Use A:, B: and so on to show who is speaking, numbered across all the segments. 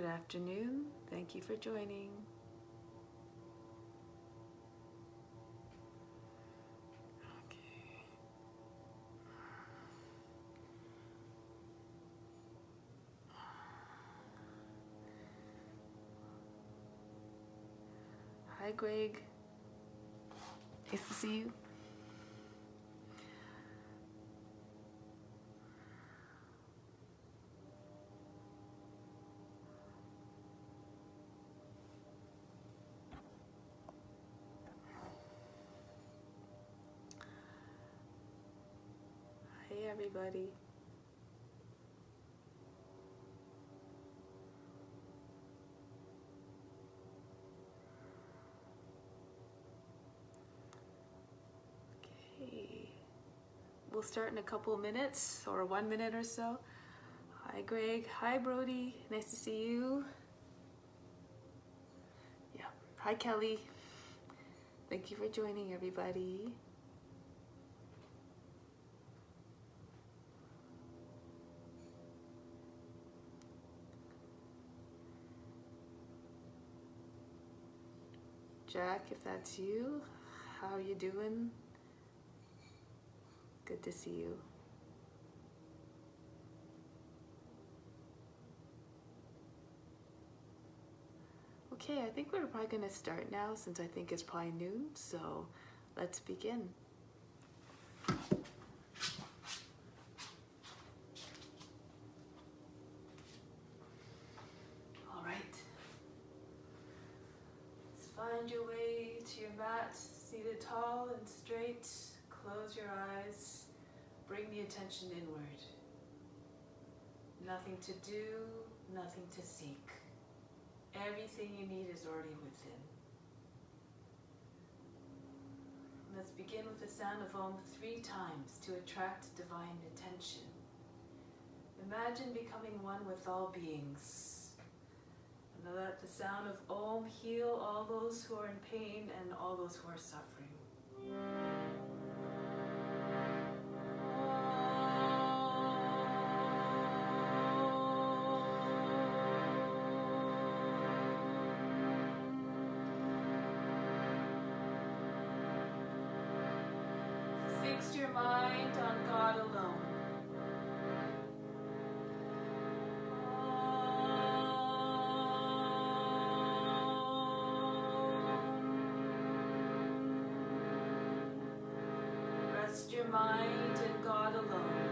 A: Good afternoon. Thank you for joining. Hi, Greg. Nice to see you. Hey, everybody. Okay. We'll start in a couple of minutes or 1 minute or so. Hi, Greg. Hi, Brody. Nice to see you. Yeah. Hi, Kelly. Thank you for joining, everybody. Jack, if that's you, how are you doing? Good to see you. Okay, I think we're probably going to start now since I think it's probably noon, so let's begin. All right. Let's find your way to your mat, seated tall and straight. Close your eyes. Bring the attention inward. Nothing to do, nothing to seek. Everything you need is already within. Let's begin with the sound of Om 3 times to attract divine attention. Imagine becoming one with all beings. And let the sound of Om heal all those who are in pain and all those who are suffering. Fix your mind on God alone. Rest your mind in God alone.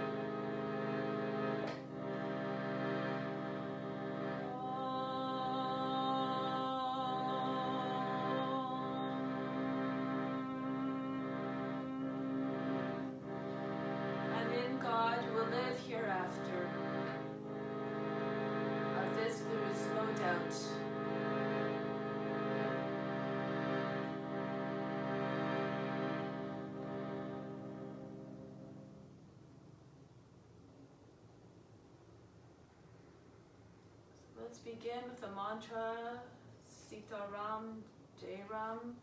A: God will live hereafter. Of this there is no doubt. So let's begin with the mantra Sita Ram Jai Ram.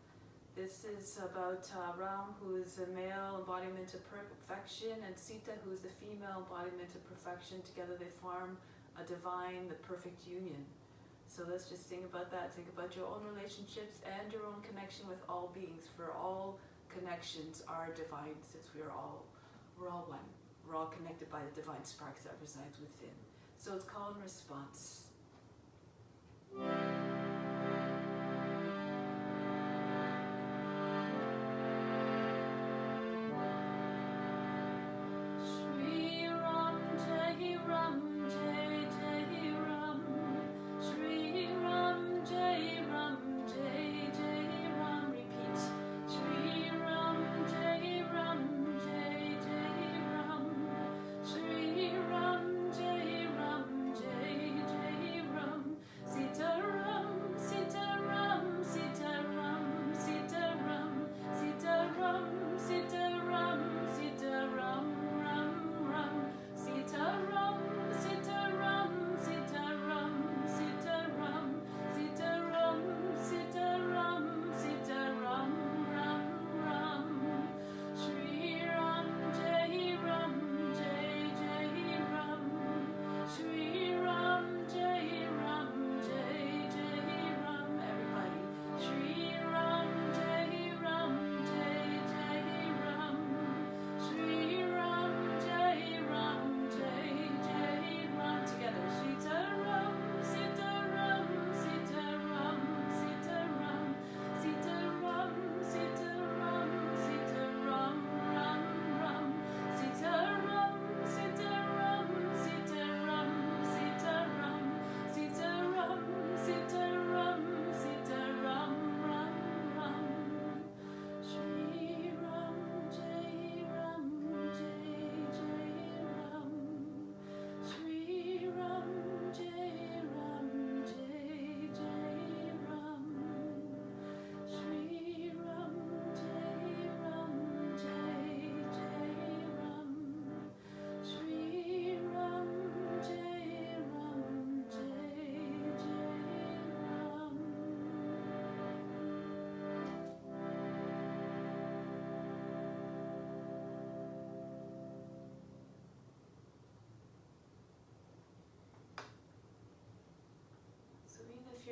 A: This is about Ram, who is a male embodiment of perfection, and Sita, who is the female embodiment of perfection. Together they form a divine, the perfect union. So let's just think about that. Think about your own relationships and your own connection with all beings, for all connections are divine, since we're all one. We're all connected by the divine sparks that resides within. So it's call and response. Jai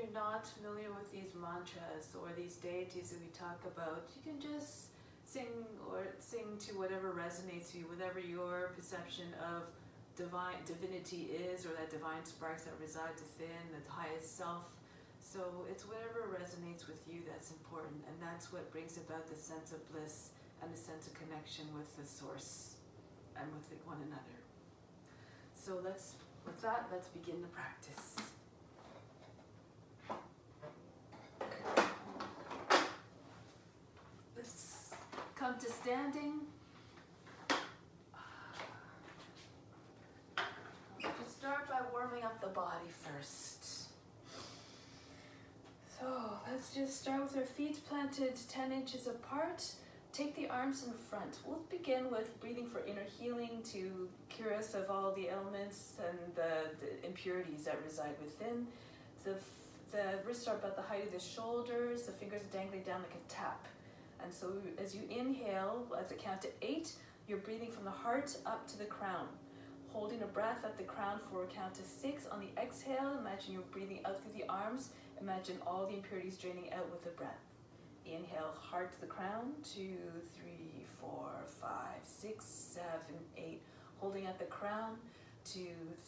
A: you're not familiar with these mantras or these deities that we talk about, you can just sing to whatever resonates with you, whatever your perception of divinity is, or that divine sparks that reside within the highest self. So it's whatever resonates with you that's important, and that's what brings about the sense of bliss and the sense of connection with the source and with one another. So let's begin the practice. Let's come to standing. Just start by warming up the body first. So let's just start with our feet planted 10 inches apart. Take the arms in front. We'll begin with breathing for inner healing to cure us of all the ailments and the impurities that reside within. The wrists are about the height of the shoulders. The fingers are dangling down like a tap. And so as you inhale, as I count to 8, you're breathing from the heart up to the crown. Holding a breath at the crown for a count to 6. On the exhale, imagine you're breathing out through the arms. Imagine all the impurities draining out with the breath. Inhale, heart to the crown, 2, 3, 4, 5, 6, 7, 8. Holding at the crown, 2,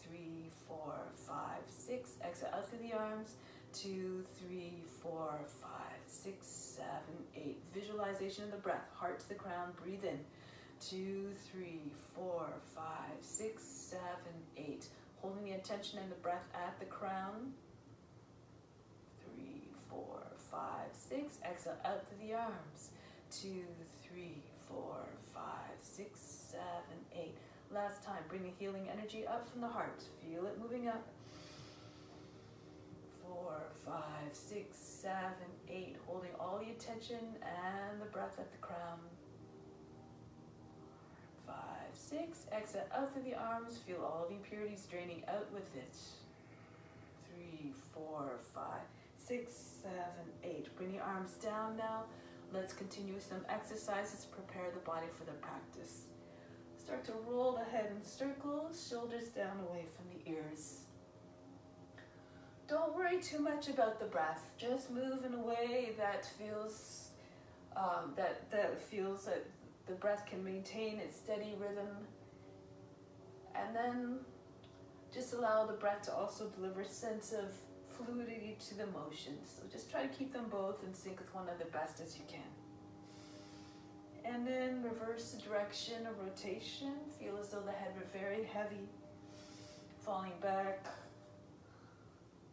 A: 3, 4, 5, 6. Exhale out through the arms, 2, 3, 4, 5, 6, 7, 8. Visualization of the breath, heart to the crown, breathe in, 2, 3, 4, 5, 6, 7, 8. Holding the attention and the breath at the crown, 3, 4, 5, 6. Exhale out to the arms. 2, 3, 4, 5, 6, 7, 8. Last time, bring the healing energy up from the heart. Feel it moving up. 4, 5, 6, 7, 8. Holding all the attention and the breath at the crown. 5, 6. Exhale out through the arms. Feel all the impurities draining out with it. 3, 4, 5, 6, 7, 8. Bring the arms down now. Let's continue with some exercises to prepare the body for the practice. Start to roll the head in circles, shoulders down away from the ears. Don't worry too much about the breath. Just move in a way that feels that the breath can maintain its steady rhythm. And then just allow the breath to also deliver a sense of fluidity to the motions. So just try to keep them both in sync with one another best as you can. And then reverse the direction of rotation. Feel as though the head were very heavy, falling back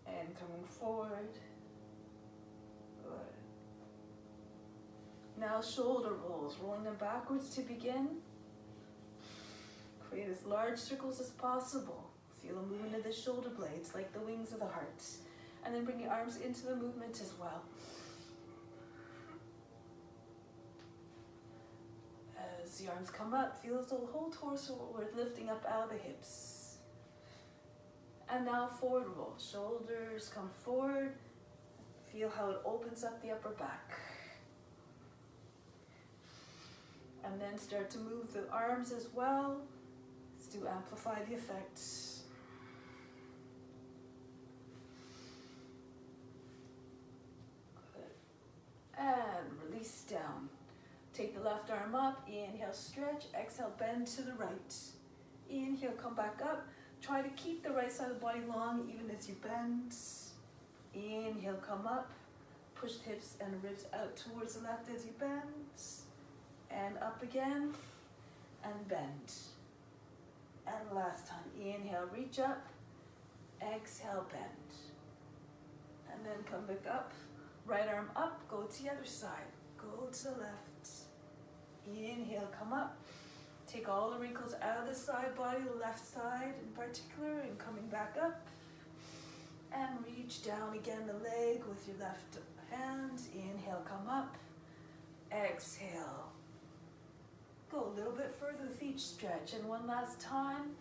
A: and coming forward. Good. Now shoulder rolls, rolling them backwards to begin. Create as large circles as possible. Feel a movement of the shoulder blades like the wings of the heart. And then bring your arms into the movement as well. As the arms come up, feel as though the whole torso we're lifting up out of the hips. And now forward roll. Shoulders come forward. Feel how it opens up the upper back. And then start to move the arms as well to amplify the effect. Good. And release down. Take the left arm up. Inhale, stretch. Exhale, bend to the right. Inhale, come back up. Try to keep the right side of the body long even as you bend. Inhale, come up. Push the hips and ribs out towards the left as you bend. And up again. And bend. And last time. Inhale, reach up. Exhale, bend. And then come back up. Right arm up. Go to the other side. Go to the left. Inhale, come up. Take all the wrinkles out of the side body, the left side in particular, and coming back up. And reach down again the leg with your left hand. Inhale, come up. Exhale. Go a little bit further with each stretch. And one last time.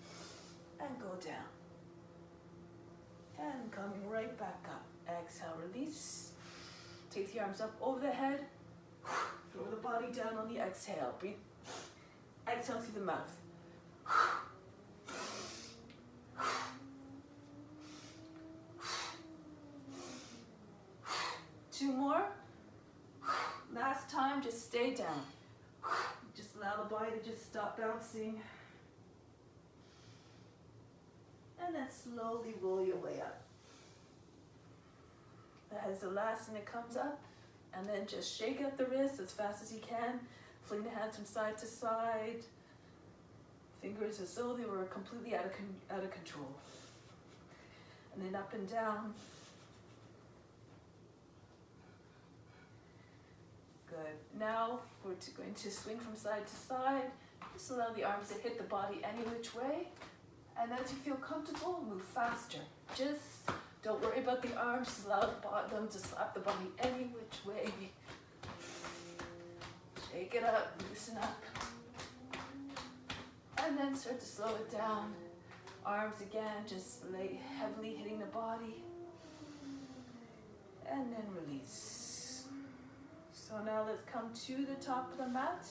A: And go down. And coming right back up. Exhale, release. Take the arms up over the head. Throw the body down on the exhale. Breathe. Exhale through the mouth. stay down. Just allow the body to just stop bouncing. And then slowly roll your way up. As the last thing that comes up, and then just shake out the wrists as fast as you can. Fling the hands from side to side. Fingers as though they were completely out of control. And then up and down. Good. Now we're going to swing from side to side. Just allow the arms to hit the body any which way. And as you feel comfortable, move faster. Just don't worry about the arms. Just allow them to slap the body any which way. Shake it up, loosen up. And then start to slow it down. Arms again, just heavily hitting the body. And then release. So now let's come to the top of the mat.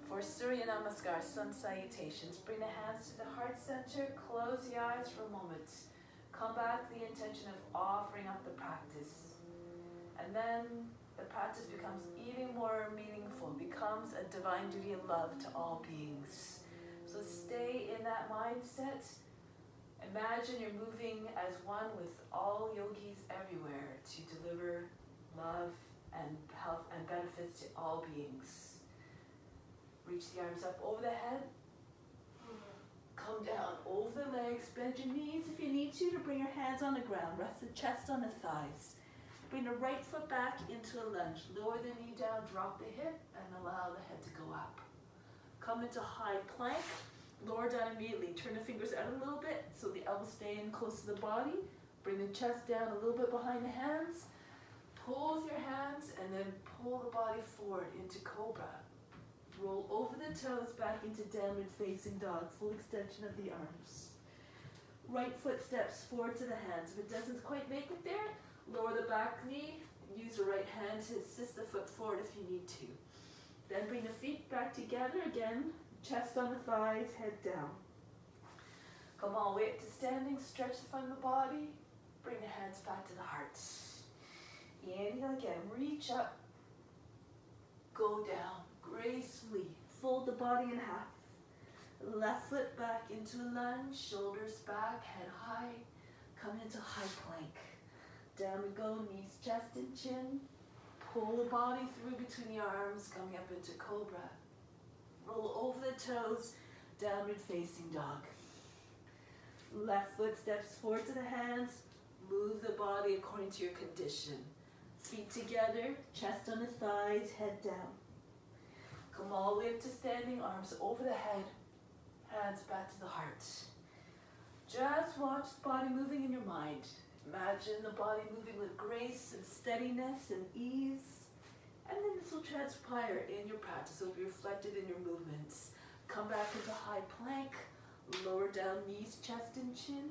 A: For Surya Namaskar, Sun Salutations. Bring the hands to the heart center. Close the eyes for a moment. Come back to the intention of offering up the practice. And then the practice becomes even more meaningful. Becomes a divine duty of love to all beings. So stay in that mindset. Imagine you're moving as one with all yogis everywhere to deliver love and health and benefits to all beings. Reach the arms up over the head. Come down over the legs. Bend your knees if you need to bring your hands on the ground. Rest the chest on the thighs. Bring the right foot back into a lunge. Lower the knee down, drop the hip, and allow the head to go up. Come into high plank. Lower down immediately. Turn the fingers out a little bit so the elbows stay in close to the body. Bring the chest down a little bit behind the hands. Pull with your hands and then pull the body forward into cobra. Roll over the toes back into downward facing dog. Full extension of the arms. Right foot steps forward to the hands. If it doesn't quite make it there, lower the back knee. Use the right hand to assist the foot forward if you need to. Then bring the feet back together again. Chest on the thighs, head down. Come all the way up to standing. Stretch the front of the body. Bring the hands back to the heart. Inhale again. Reach up. Go down. Gracefully. Fold the body in half. Left foot back into a lunge. Shoulders back. Head high. Come into high plank. Down we go. Knees, chest, and chin. Pull the body through between the arms. Coming up into cobra. Roll over the toes, downward facing dog. Left foot steps forward to the hands. Move the body according to your condition. Feet together, chest on the thighs, head down. Come all the way up to standing, arms over the head, hands back to the heart. Just watch the body moving in your mind. Imagine the body moving with grace and steadiness and ease. And then this will transpire in your practice. It will be reflected in your movements. Come back into high plank. Lower down knees, chest, and chin.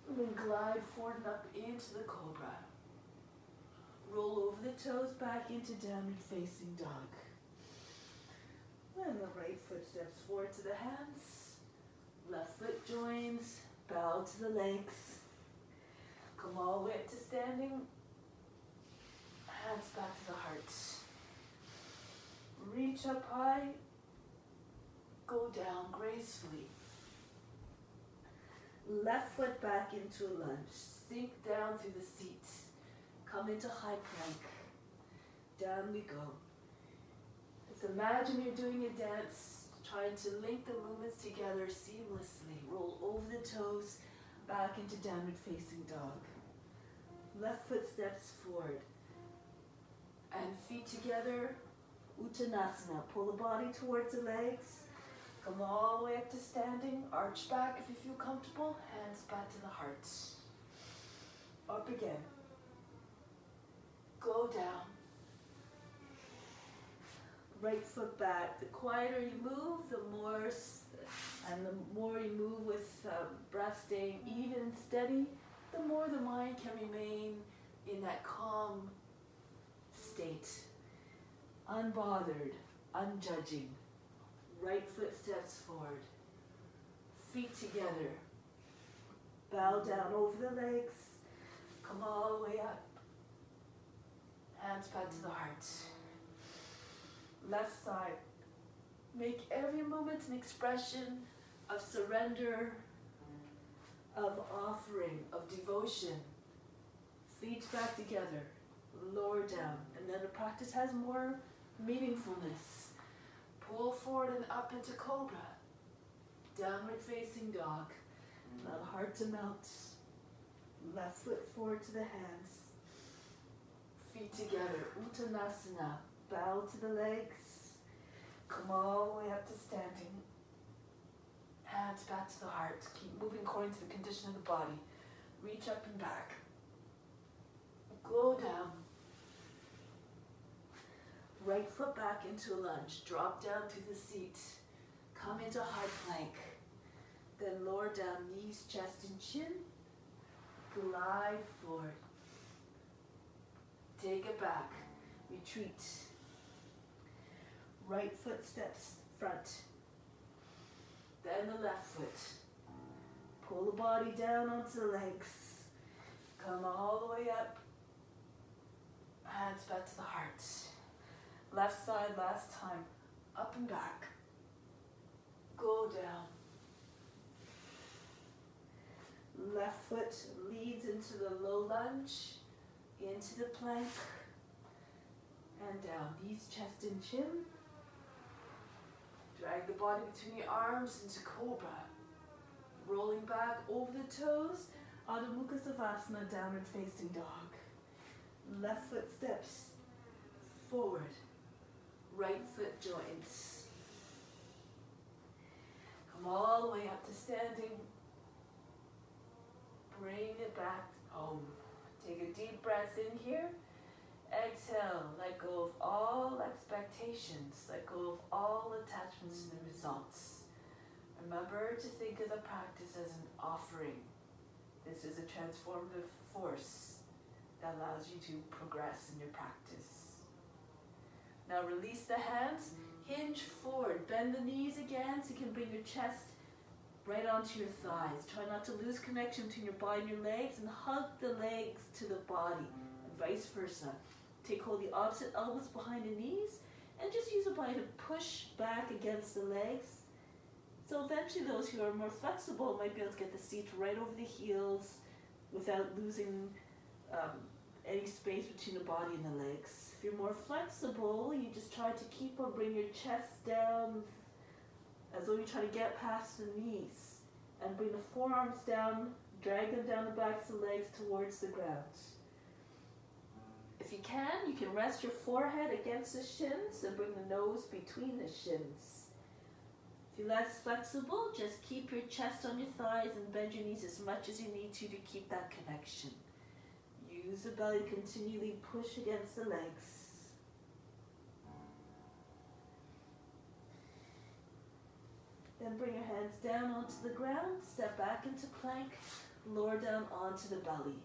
A: And then glide forward and up into the cobra. Roll over the toes back into downward facing dog. And the right foot steps forward to the hands. Left foot joins. Bow to the legs. Come all the way up to standing. Hands back to the heart. Reach up high. Go down gracefully. Left foot back into a lunge. Sink down through the seat. Come into high plank. Down we go. Just imagine you're doing a dance, trying to link the movements together seamlessly. Roll over the toes, back into downward facing dog. Left foot steps forward. And feet together, Uttanasana. Pull the body towards the legs. Come all the way up to standing. Arch back if you feel comfortable. Hands back to the heart. Up again. Go down. Right foot back. The quieter you move, the more you move with breath staying even and steady, the more the mind can remain in that calm state. Unbothered, unjudging. Right foot steps forward. Feet together. Bow down over the legs. Come all the way up. Hands back to the heart. Left side. Make every moment an expression of surrender, of offering, of devotion. Feet back together, lower down, and then the practice has more meaningfulness. Pull forward and up into cobra. Downward facing dog. Allow the heart to melt. Left foot forward to the hands. Feet together, Uttanasana. Bow to the legs. Come all the way up to standing. Hands back to the heart. Keep moving according to the condition of the body. Reach up and back. Go down. Right foot back into a lunge. Drop down through the seat. Come into high plank. Then lower down, knees, chest, and chin. Glide forward. Take it back. Retreat. Right foot steps front. Then the left foot. Pull the body down onto the legs. Come all the way up. Hands back to the heart. Left side last time. Up and back. Go down. Left foot leads into the low lunge, into the plank, and down. Knees, chest, and chin. Drag the body between your arms into cobra. Rolling back over the toes, Adho Mukha Savasana, downward facing dog. Left foot steps forward. Right foot joins. Come all the way up to standing. Bring it back home. Take a deep breath in here. Exhale. Let go of all expectations. Let go of all attachments to the results. Remember to think of the practice as an offering. This is a transformative force that allows you to progress in your practice. Now release the hands. Hinge forward. Bend the knees again so you can bring your chest right onto your thighs. Try not to lose connection between your body and your legs, and hug the legs to the body, and vice versa. Take hold of the opposite elbows behind the knees, and just use the body to push back against the legs. So eventually those who are more flexible might be able to get the seat right over the heels without losing any space between the body and the legs. If you're more flexible, you just try to keep or bring your chest down as though you try to get past the knees, and bring the forearms down, drag them down the backs of the legs towards the ground. If you can rest your forehead against the shins and bring the nose between the shins. If you're less flexible, just keep your chest on your thighs and bend your knees as much as you need to keep that connection. Use the belly to continually push against the legs. Then bring your hands down onto the ground, step back into plank, lower down onto the belly.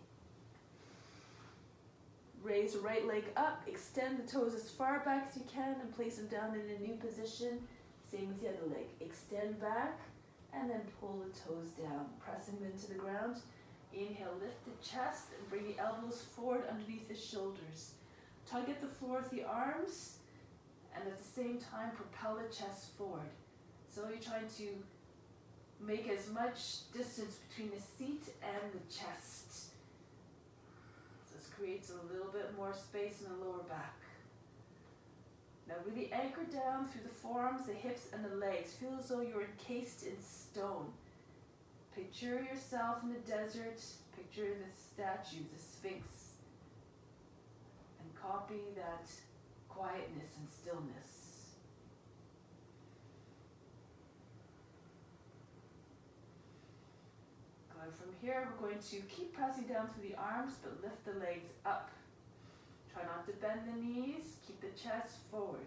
A: Raise the right leg up, extend the toes as far back as you can and place them down in a new position, same as the other leg. Extend back and then pull the toes down, pressing them into the ground. Inhale, lift the chest and bring the elbows forward underneath the shoulders. Tug at the floor with the arms and at the same time propel the chest forward. So you're trying to make as much distance between the seat and the chest. So this creates a little bit more space in the lower back. Now really anchor down through the forearms, the hips, and the legs. Feel as though you're encased in stone. Picture yourself in the desert. Picture the statue, the Sphinx. And copy that quietness and stillness. From here, we're going to keep pressing down through the arms, but lift the legs up. Try not to bend the knees. Keep the chest forward.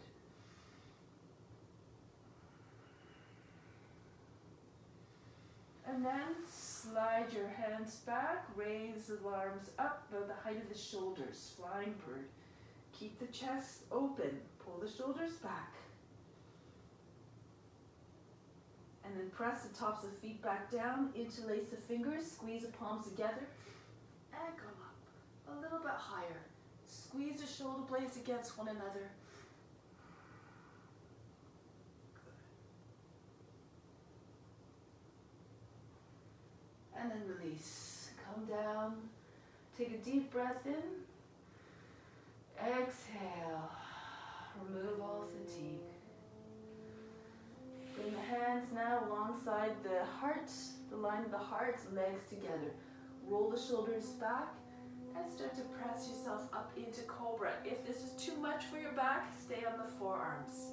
A: And then slide your hands back. Raise the arms up about the height of the shoulders. Flying bird. Keep the chest open. Pull the shoulders back. And then press the tops of the feet back down, interlace the fingers, squeeze the palms together, and come up a little bit higher. Squeeze the shoulder blades against one another. and then release. Come down, take a deep breath in, exhale, remove all fatigue. Bring the hands now alongside the heart, the line of the heart's legs together. Roll the shoulders back and start to press yourself up into cobra. If this is too much for your back, stay on the forearms.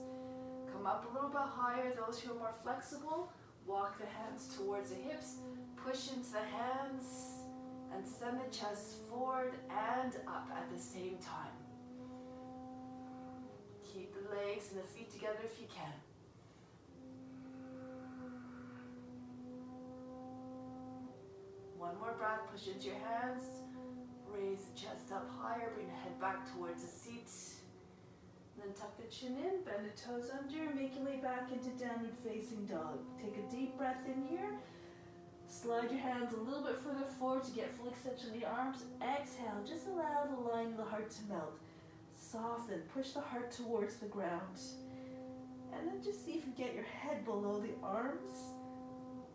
A: Come up a little bit higher. Those who are more flexible, walk the hands towards the hips, push into the hands, and send the chest forward and up at the same time. Keep the legs and the feet together if you can. One more breath, push into your hands, raise the chest up higher, bring the head back towards the seat. Then tuck the chin in, bend the toes under, make your way back into downward facing dog. Take a deep breath in here. Slide your hands a little bit further forward to get full extension of the arms. Exhale, just allow the line of the heart to melt. Soften, push the heart towards the ground. And then just see if you get your head below the arms.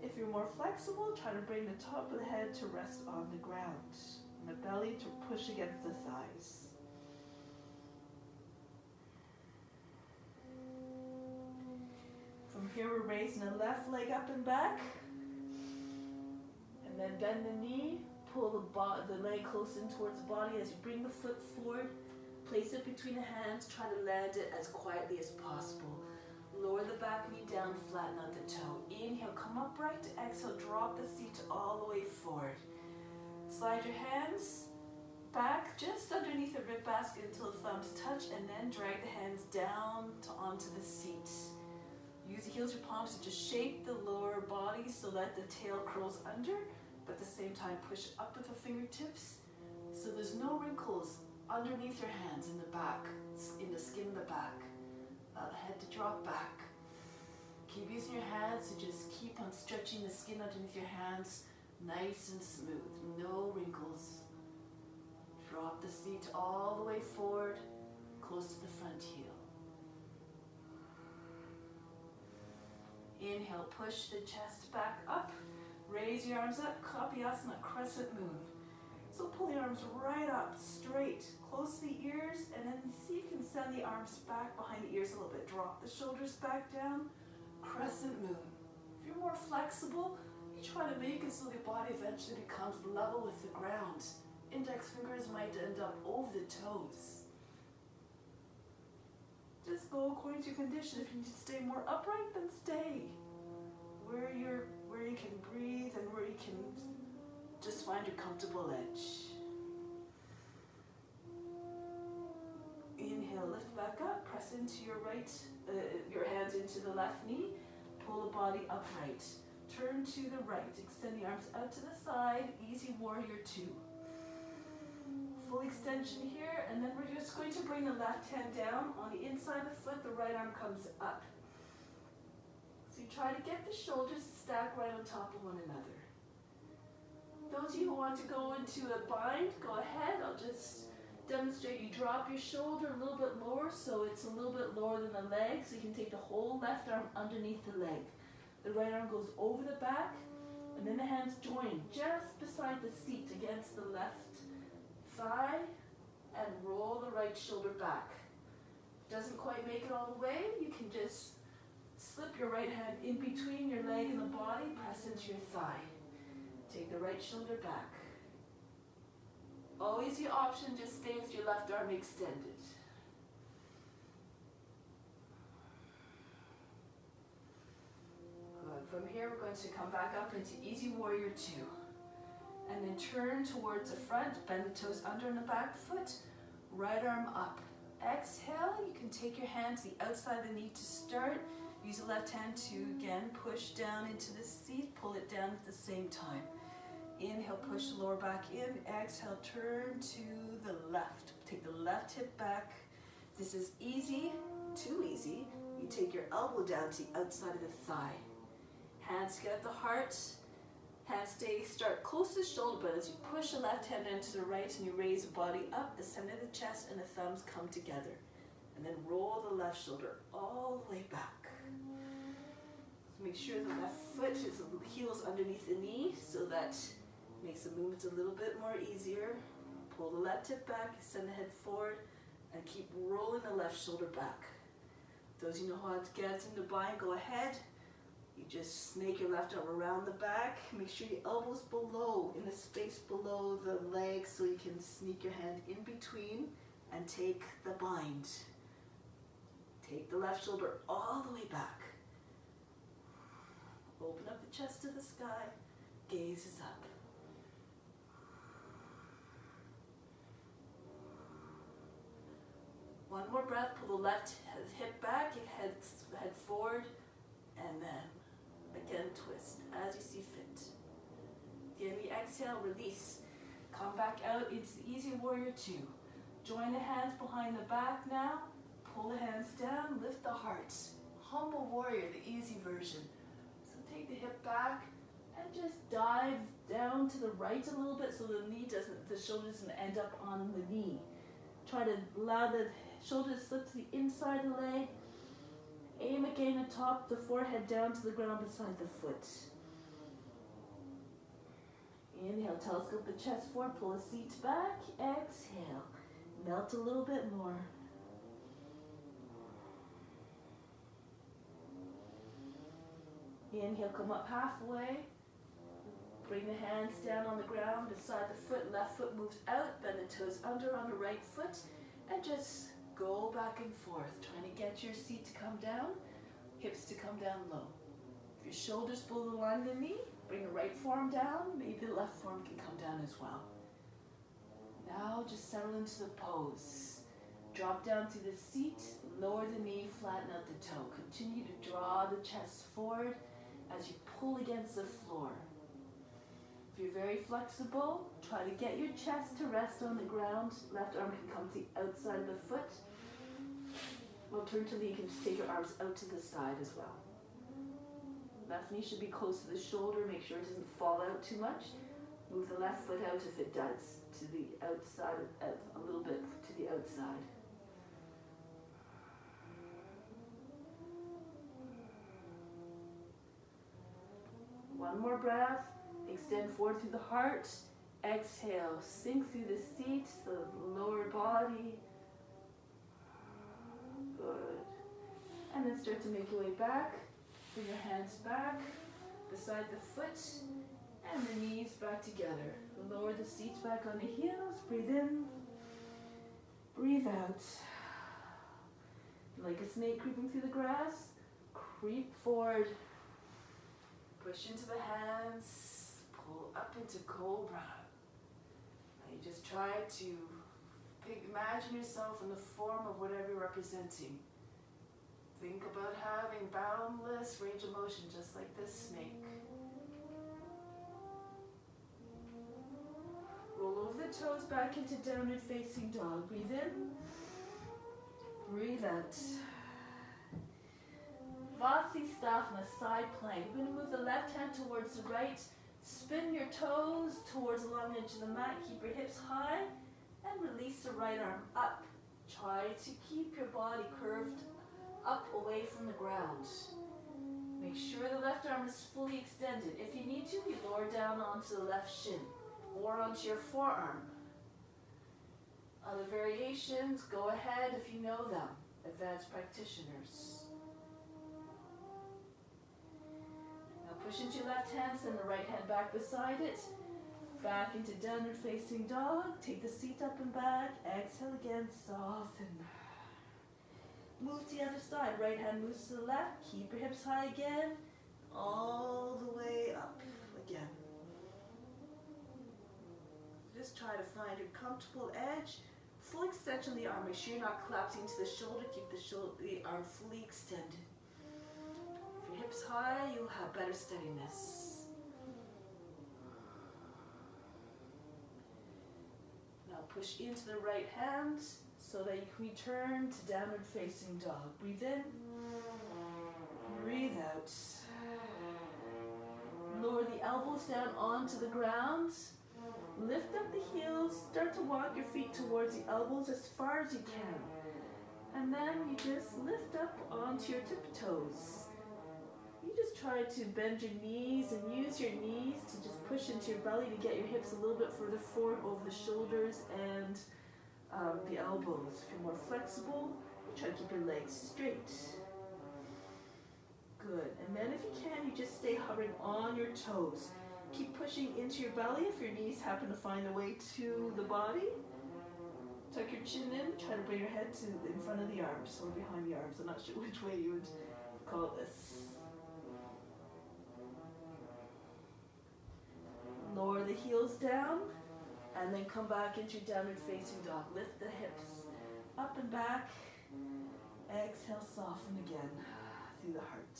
A: If you're more flexible, try to bring the top of the head to rest on the ground. And the belly to push against the thighs. From here, we're raising the left leg up and back. And then bend the knee, pull the leg close in towards the body as you bring the foot forward. Place it between the hands, try to land it as quietly as possible. Lower the back knee down, flatten out the toe. Inhale, come upright. Exhale, drop the seat all the way forward. Slide your hands back just underneath the rib basket until the thumbs touch, and then drag the hands down onto the seat. Use the heels or palms to just shape the lower body so that the tail curls under, but at the same time push up with the fingertips so there's no wrinkles underneath your hands in the back, in the skin of the back. Allow the head to drop back. Keep using your hands to just keep on stretching the skin underneath your hands nice and smooth, no wrinkles. Drop the seat all the way forward, close to the front heel. Inhale, push the chest back up. Raise your arms up, Kapiyasana, crescent moon. So pull the arms right up, straight, close to the ears, and then see if you can send the arms back behind the ears a little bit. Drop the shoulders back down, crescent moon. If you're more flexible, you try to make it so the body eventually becomes level with the ground. Index fingers might end up over the toes. Just go according to your condition. If you need to stay more upright, then stay. Where you can breathe and where you can just find your comfortable edge. Inhale, lift back up, press into your your hands into the left knee, pull the body upright. Turn to the right, extend the arms out to the side, easy warrior two. Full extension here, and then we're just going to bring the left hand down on the inside of the foot, the right arm comes up. So you try to get the shoulders stacked right on top of one another. Those of you who want to go into a bind, go ahead. I'll just demonstrate. You drop your shoulder a little bit lower, so it's a little bit lower than the leg, so you can take the whole left arm underneath the leg. The right arm goes over the back, and then the hands join just beside the seat against the left thigh, and roll the right shoulder back. Doesn't quite make it all the way, you can just slip your right hand in between your leg and the body, press into your thigh. Take the right shoulder back. Always the option, just stay with your left arm extended. Good. From here, we're going to come back up into Easy Warrior 2. And then turn towards the front, bend the toes under on the back foot, right arm up. Exhale, you can take your hand to the outside of the knee to start. Use the left hand to, again, push down into the seat, pull it down at the same time. Inhale, push the lower back in. Exhale, turn to the left. Take the left hip back. This is easy, too easy. You take your elbow down to the outside of the thigh. Hands get at the heart. Hands start close to the shoulder, but as you push the left hand into the right and you raise the body up, the center of the chest and the thumbs come together. And then roll the left shoulder all the way back. Make sure the left foot is heels underneath the knee, so that makes the movement a little bit more easier. Pull the left hip back, extend the head forward, and keep rolling the left shoulder back. Those who know how to get in the bind, go ahead. You just snake your left arm around the back. Make sure your elbow's below, in the space below the legs, so you can sneak your hand in between and take the bind. Take the left shoulder all the way back. Open up the chest to the sky. Gaze is up. One more breath. Pull the left hip back, head forward, and then again twist as you see fit. Again, we exhale, release. Come back out. It's Easy Warrior 2. Join the hands behind the back now. Pull the hands down, lift the heart. Humble Warrior, the easy version. So take the hip back and just dive down to the right a little bit so the shoulder doesn't end up on the knee. Try to allow the shoulders slip to the inside of the leg. Aim again at top, the forehead down to the ground beside the foot. Inhale, telescope the chest forward, pull the seat back. Exhale, melt a little bit more. Inhale, come up halfway. Bring the hands down on the ground beside the foot. Left foot moves out, bend the toes under on the right foot, and just go back and forth, trying to get your seat to come down, hips to come down low. If your shoulders below the line of the knee, bring the right forearm down, maybe the left forearm can come down as well. Now just settle into the pose. Drop down to the seat, lower the knee, flatten out the toe. Continue to draw the chest forward as you pull against the floor. If you're very flexible, try to get your chest to rest on the ground. Left arm can come to the outside of the foot. Alternatively, you can just take your arms out to the side as well. Left knee should be close to the shoulder. Make sure it doesn't fall out too much. Move the left foot out if it does, to the outside, a little bit to the outside. One more breath. Extend forward through the heart. Exhale, sink through the seat, the lower body. Good. And then start to make your way back. Bring your hands back beside the foot and the knees back together. Lower the seat back on the heels. Breathe in. Breathe out. Like a snake creeping through the grass. Creep forward. Push into the hands. Pull up into Cobra. Now you just try to imagine yourself in the form of whatever you're representing. Think about having boundless range of motion, just like this snake. Roll over the toes back into downward facing dog. Breathe in. Breathe out. Vasisthana, side plank. We're going to move the left hand towards the right. Spin your toes towards the long edge of the mat. Keep your hips high and release the right arm up. Try to keep your body curved up away from the ground. Make sure the left arm is fully extended. If you need to, you lower down onto the left shin or onto your forearm. Other variations, go ahead if you know them, advanced practitioners. Now push into your left hand, send the right hand back beside it. Back into downward facing dog. Take the seat up and back. Exhale again, soften. Move to the other side. Right hand moves to the left. Keep your hips high again. All the way up again. Just try to find a comfortable edge. Full extension of the arm. Make sure you're not collapsing to the shoulder. Keep the arm fully extended. If your hips high, you'll have better steadiness. Now push into the right hand so that you can return to downward facing dog. Breathe in. Breathe out. Lower the elbows down onto the ground. Lift up the heels. Start to walk your feet towards the elbows as far as you can. And then you just lift up onto your tiptoes. You just try to bend your knees and use your knees to just push into your belly to get your hips a little bit further forward over the shoulders and the elbows. If you're more flexible, try to keep your legs straight. Good. And then if you can, you just stay hovering on your toes. Keep pushing into your belly if your knees happen to find their way to the body. Tuck your chin in, try to bring your head to in front of the arms or behind the arms. I'm not sure which way you would call this. Lower the heels down and then come back into your downward facing dog. Lift the hips up and back. Exhale, soften again through the heart.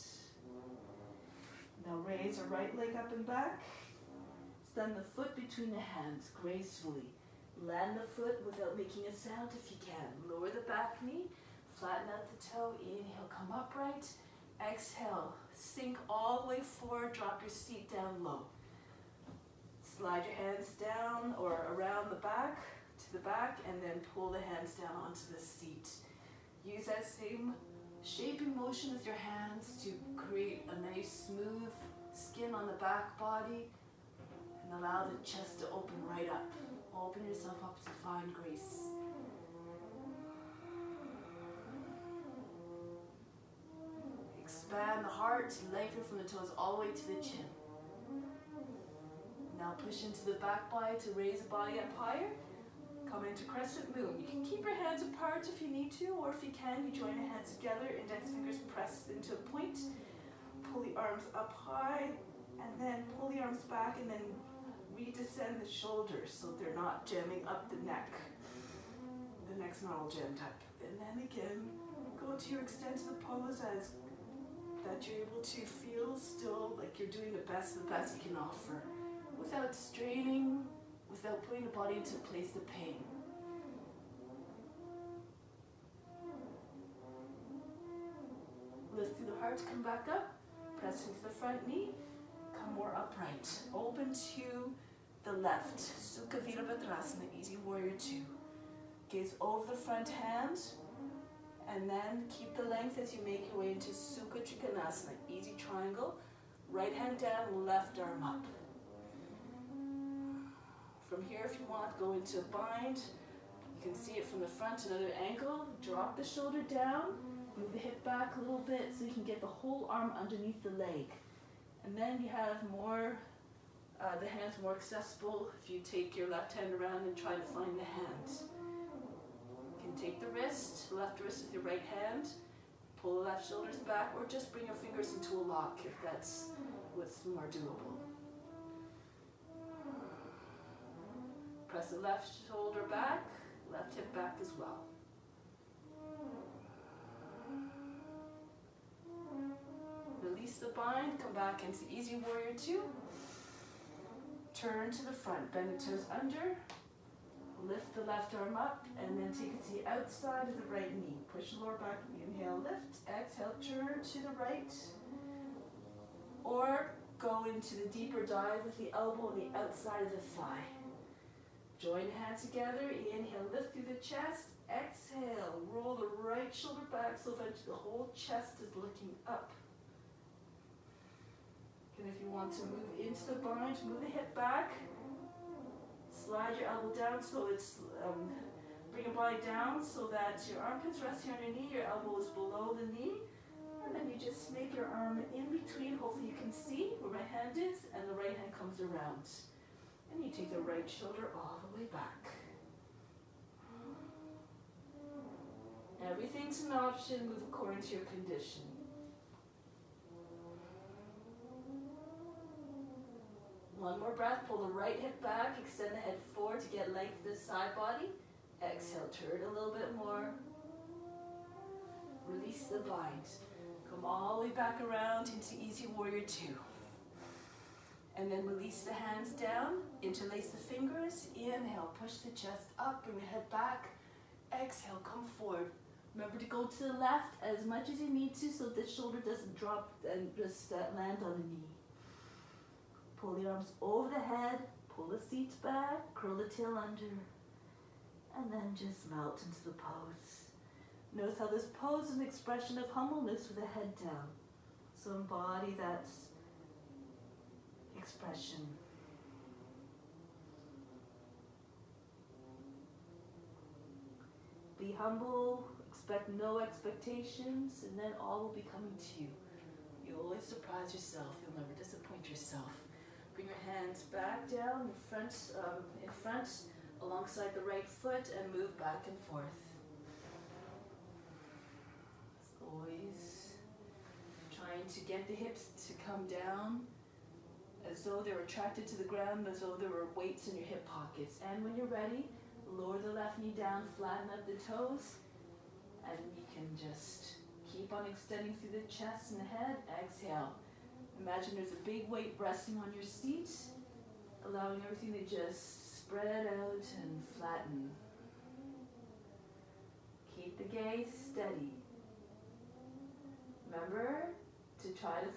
A: Now raise your right leg up and back. Stand the foot between the hands gracefully. Land the foot without making a sound if you can. Lower the back knee, flatten out the toe. Inhale, come upright. Exhale, sink all the way forward, drop your seat down low. Slide your hands down or around the back to the back and then pull the hands down onto the seat. Use that same shaping motion with your hands to create a nice smooth skin on the back body and allow the chest to open right up. Open yourself up to find grace. Expand the heart, lengthen from the toes all the way to the chin. Now push into the back body to raise the body up higher. Come into crescent moon. You can keep your hands apart if you need to, or if you can, you join your hands together, index fingers pressed into a point. Pull the arms up high, and then pull the arms back, and then redescend the shoulders so they're not jamming up the neck. The neck's not all jammed up. And then again, go into your extensive pose as that you're able to feel still like you're doing the best you can offer, without straining, without putting the body into a place of pain. Lift through the heart, come back up, press into the front knee, come more upright. Open to the left, Sukha Virabhadrasana, Easy Warrior 2. Gaze over the front hand, and then keep the length as you make your way into Sukha Trikonasana, Easy Triangle. Right hand down, left arm up. From here, if you want, go into a bind. You can see it from the front, another angle. Drop the shoulder down, move the hip back a little bit so you can get the whole arm underneath the leg. And then you have more, the hands more accessible if you take your left hand around and try to find the hand. You can take the wrist, left wrist with your right hand, pull the left shoulders back, or just bring your fingers into a lock if that's what's more doable. Press the left shoulder back, left hip back as well. Release the bind, come back into Easy Warrior 2. Turn to the front, bend the toes under, lift the left arm up, and then take it to the outside of the right knee. Push the lower back, inhale, lift, exhale, turn to the right. Or go into the deeper dive with the elbow on the outside of the thigh. Join hands together, inhale, lift through the chest, exhale, roll the right shoulder back so that the whole chest is looking up. And if you want to move into the bind, move the hip back, slide your elbow down so it's, bring your body down so that your armpits rest here on your knee, your elbow is below the knee, and then you just make your arm in between, hopefully you can see where my hand is, and the right hand comes around. And you take the right shoulder all the way back. Everything's an option, move according to your condition. One more breath, pull the right hip back, extend the head forward to get length to the side body. Exhale, turn a little bit more. Release the bind. Come all the way back around into Easy Warrior 2. And then release the hands down, interlace the fingers, inhale, push the chest up, bring the head back, exhale, come forward. Remember to go to the left as much as you need to so the shoulder doesn't drop and just land on the knee. Pull the arms over the head, pull the seat back, curl the tail under, and then just melt into the pose. Notice how this pose is an expression of humbleness with the head down. So embody that expression. Be humble, expect no expectations, and then all will be coming to you. You'll always surprise yourself. You'll never disappoint yourself. Bring your hands back down in front, alongside the right foot, and move back and forth. As always, trying to get the hips to come down as though they're attracted to the ground, as though there were weights in your hip pockets. And when you're ready, lower the left knee down, flatten up the toes, and you can just keep on extending through the chest and the head. Exhale. Imagine there's a big weight resting on your seat, allowing everything to just spread out and flatten. Keep the gaze steady. Remember to try to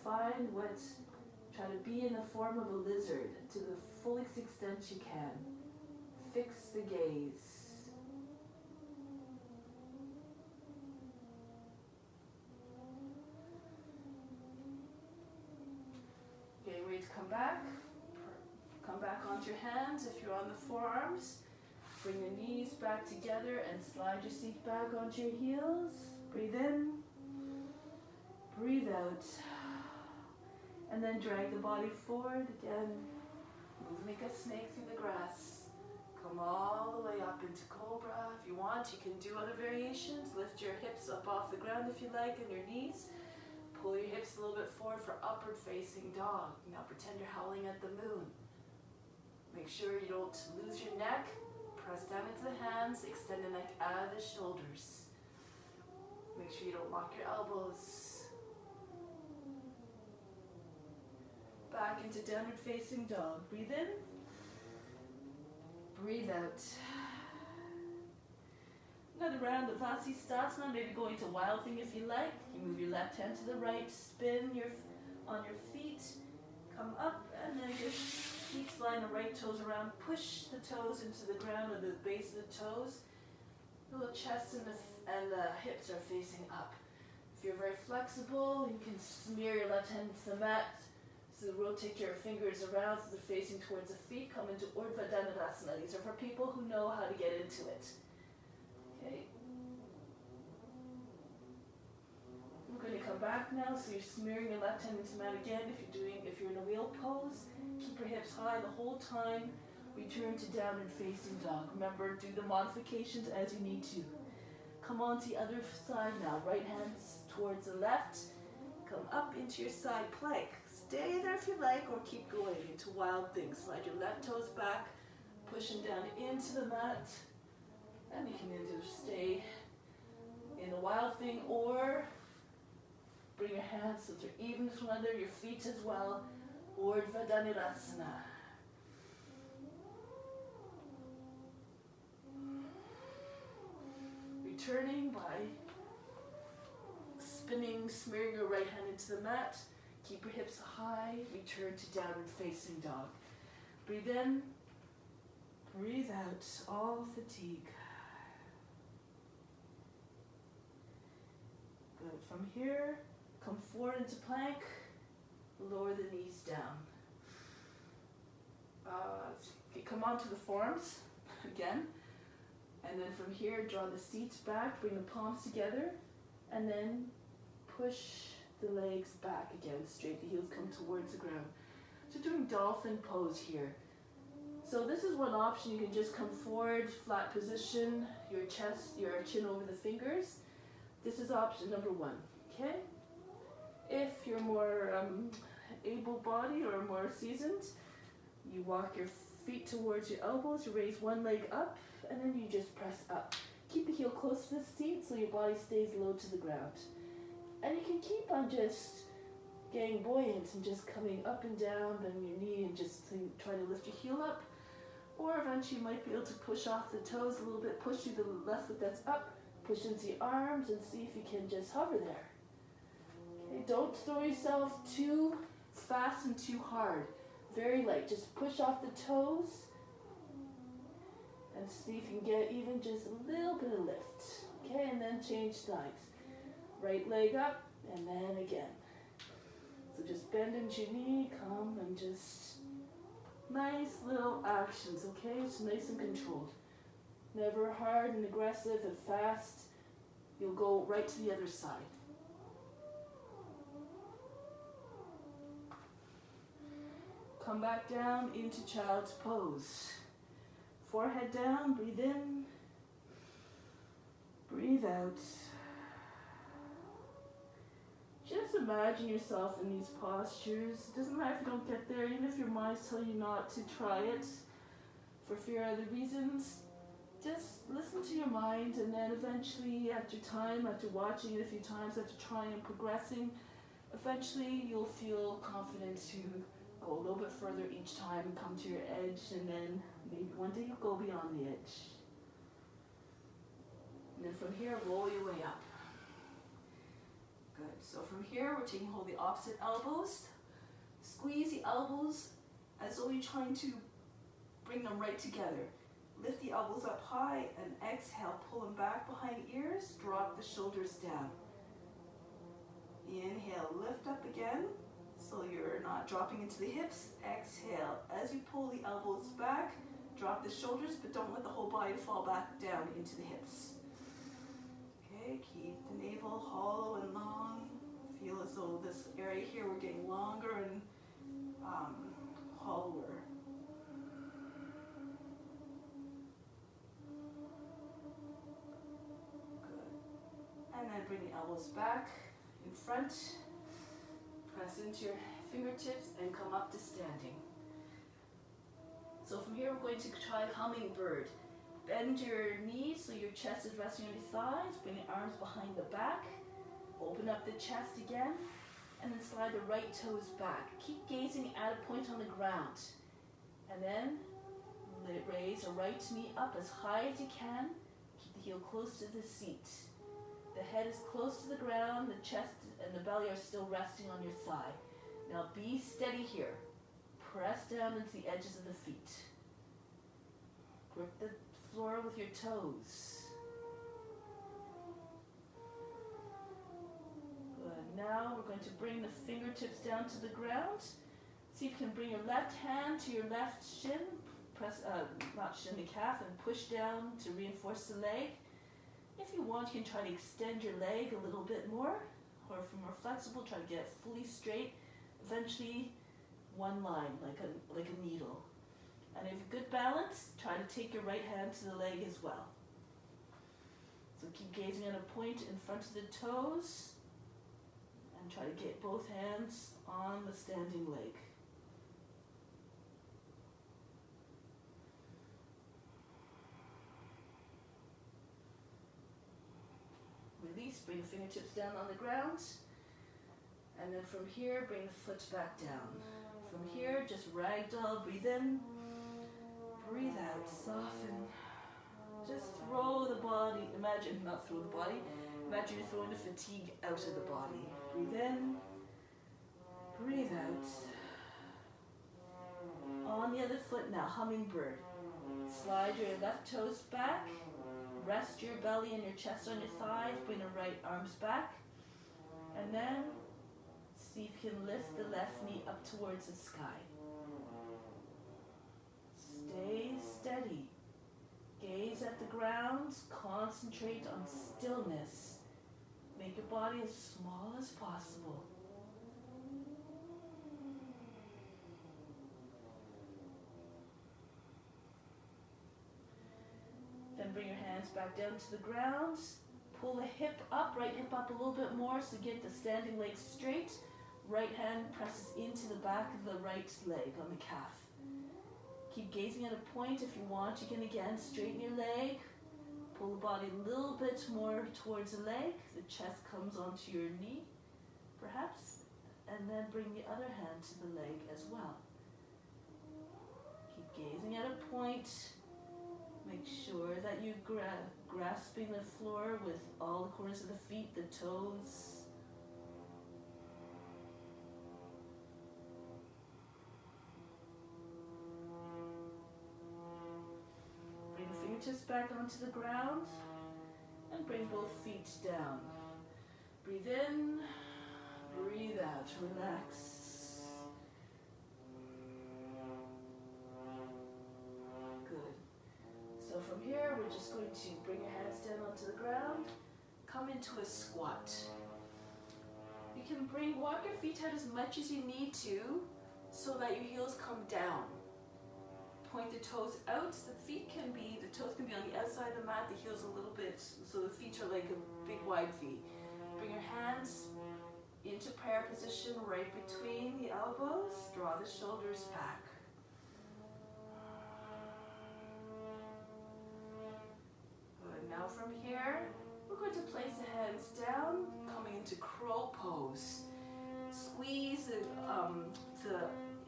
A: be in the form of a lizard to the fullest extent you can. Fix the gaze. Getting ready to come back. Come back onto your hands if you're on the forearms. Bring the knees back together and slide your seat back onto your heels. Breathe in. Breathe out. And then drag the body forward again. Move like a snake through the grass. Come all the way up into cobra. If you want, you can do other variations. Lift your hips up off the ground if you like, and your knees. Pull your hips a little bit forward for upward facing dog. Now pretend you're howling at the moon. Make sure you don't lose your neck. Press down into the hands. Extend the neck out of the shoulders. Make sure you don't lock your elbows. Back into downward facing dog. Breathe in. Breathe out. Another round of Vasisthasana, maybe going to Wild Thing if you like. You move your left hand to the right, spin on your feet, come up, and then just keep sliding the right toes around. Push the toes into the ground or the base of the toes. The little chest and the hips are facing up. If you're very flexible, you can smear your left hand into the mat. So rotate your fingers around so they're facing towards the feet. Come into Urdhva Dhanurasana. These are for people who know how to get into it. Okay. We're going to come back now. So you're smearing your left hand into the mat again. If you're in a wheel pose, keep your hips high the whole time. Return to downward facing dog. Remember, do the modifications as you need to. Come on to the other side now. Right hand towards the left. Come up into your side plank. Stay there if you like, or keep going into Wild Thing. Slide your left toes back, pushing down into the mat. And you can either stay in the Wild Thing or bring your hands so they're even with one another, your feet as well. Urdhva Dhanurasana. Returning by spinning, smearing your right hand into the mat. Keep your hips high. Return to downward facing dog. Breathe in. Breathe out. All fatigue. Good. From here, come forward into plank. Lower the knees down. Come onto the forearms again. And then from here, draw the seats back. Bring the palms together. And then push the legs back again, straight. The heels come towards the ground. So doing dolphin pose here. So this is one option. You can just come forward, flat position, your chin over the fingers. This is option number one, okay? If you're more able-bodied or more seasoned, you walk your feet towards your elbows, you raise one leg up, and then you just press up. Keep the heel close to the seat so your body stays low to the ground. And you can keep on just getting buoyant and just coming up and down, bending your knee and just try to lift your heel up. Or eventually you might be able to push off the toes a little bit, push through the left foot that's up, push into your arms and see if you can just hover there. Okay, don't throw yourself too fast and too hard. Very light, just push off the toes and see if you can get even just a little bit of lift. Okay, and then change sides. Right leg up, and then again. So just bend into your knee, come and just nice little actions, okay? It's nice and controlled. Never hard and aggressive and fast. You'll go right to the other side. Come back down into child's pose. Forehead down, breathe in, breathe out. Just imagine yourself in these postures. It doesn't matter if you don't get there, even if your minds tell you not to try it for fear of other reasons. Just listen to your mind, and then eventually, after time, after watching it a few times, after trying and progressing, eventually you'll feel confident to go a little bit further each time and come to your edge, and then maybe one day you'll go beyond the edge. And then from here, roll your way up. Good. So from here, we're taking hold of the opposite elbows. Squeeze the elbows as though you're trying to bring them right together. Lift the elbows up high and exhale, pull them back behind ears, drop the shoulders down. Inhale, lift up again, so you're not dropping into the hips. Exhale, as you pull the elbows back, drop the shoulders, but don't let the whole body fall back down into the hips. Okay, keep the navel hollow and long. Feel as though this area here, we're getting longer and hollower. And then bring the elbows back in front. Press into your fingertips and come up to standing. So from here we're going to try hummingbird. Bend your knees so your chest is resting on your thighs. Bring your arms behind the back. Open up the chest again. And then slide the right toes back. Keep gazing at a point on the ground. And then raise the right knee up as high as you can. Keep the heel close to the seat. The head is close to the ground, the chest and the belly are still resting on your thigh. Now be steady here. Press down into the edges of the feet. Grip the floor with your toes. Good. Now we're going to bring the fingertips down to the ground. See if you can bring your left hand to your left shin. Press, not shin, the calf, and push down to reinforce the leg. If you want, you can try to extend your leg a little bit more, or if you're more flexible, try to get it fully straight. Eventually, one line, like a needle. And if you have good balance, try to take your right hand to the leg as well. So keep gazing at a point in front of the toes, and try to get both hands on the standing leg. Release, bring the fingertips down on the ground. And then from here, bring the foot back down. From here, just ragdoll, breathe in, breathe out, soften. Just throw the body, imagine, not throw the body, imagine you're throwing the fatigue out of the body. Breathe in, breathe out. On the other foot now, hummingbird. Slide your left toes back. Rest your belly and your chest on your thighs. Bring the right arms back. And then see if you can lift the left knee up towards the sky. Stay steady. Gaze at the ground. Concentrate on stillness. Make your body as small as possible. Then bring your hands back down to the ground. Pull the hip up, right hip up a little bit more so get the standing leg straight. Right hand presses into the back of the right leg on the calf. Keep gazing at a point. If you want, you can again straighten your leg. Pull the body a little bit more towards the leg. The chest comes onto your knee, perhaps. And then bring the other hand to the leg as well. Keep gazing at a point. Make sure that you're grasping the floor with all the corners of the feet, the toes. Bring the fingertips back onto the ground and bring both feet down. Breathe in, Breathe out, relax. Good. So from here, we're just going to bring your hands down onto the ground. Come into a squat. You can walk your feet out as much as you need to so that your heels come down. Point the toes out. The toes can be on the outside of the mat, the heels a little bit, so the feet are like a big wide V. Bring your hands into prayer position right between the elbows. Draw the shoulders back. Good. Now from here, we're going to place the hands down, coming into crow pose. Squeeze the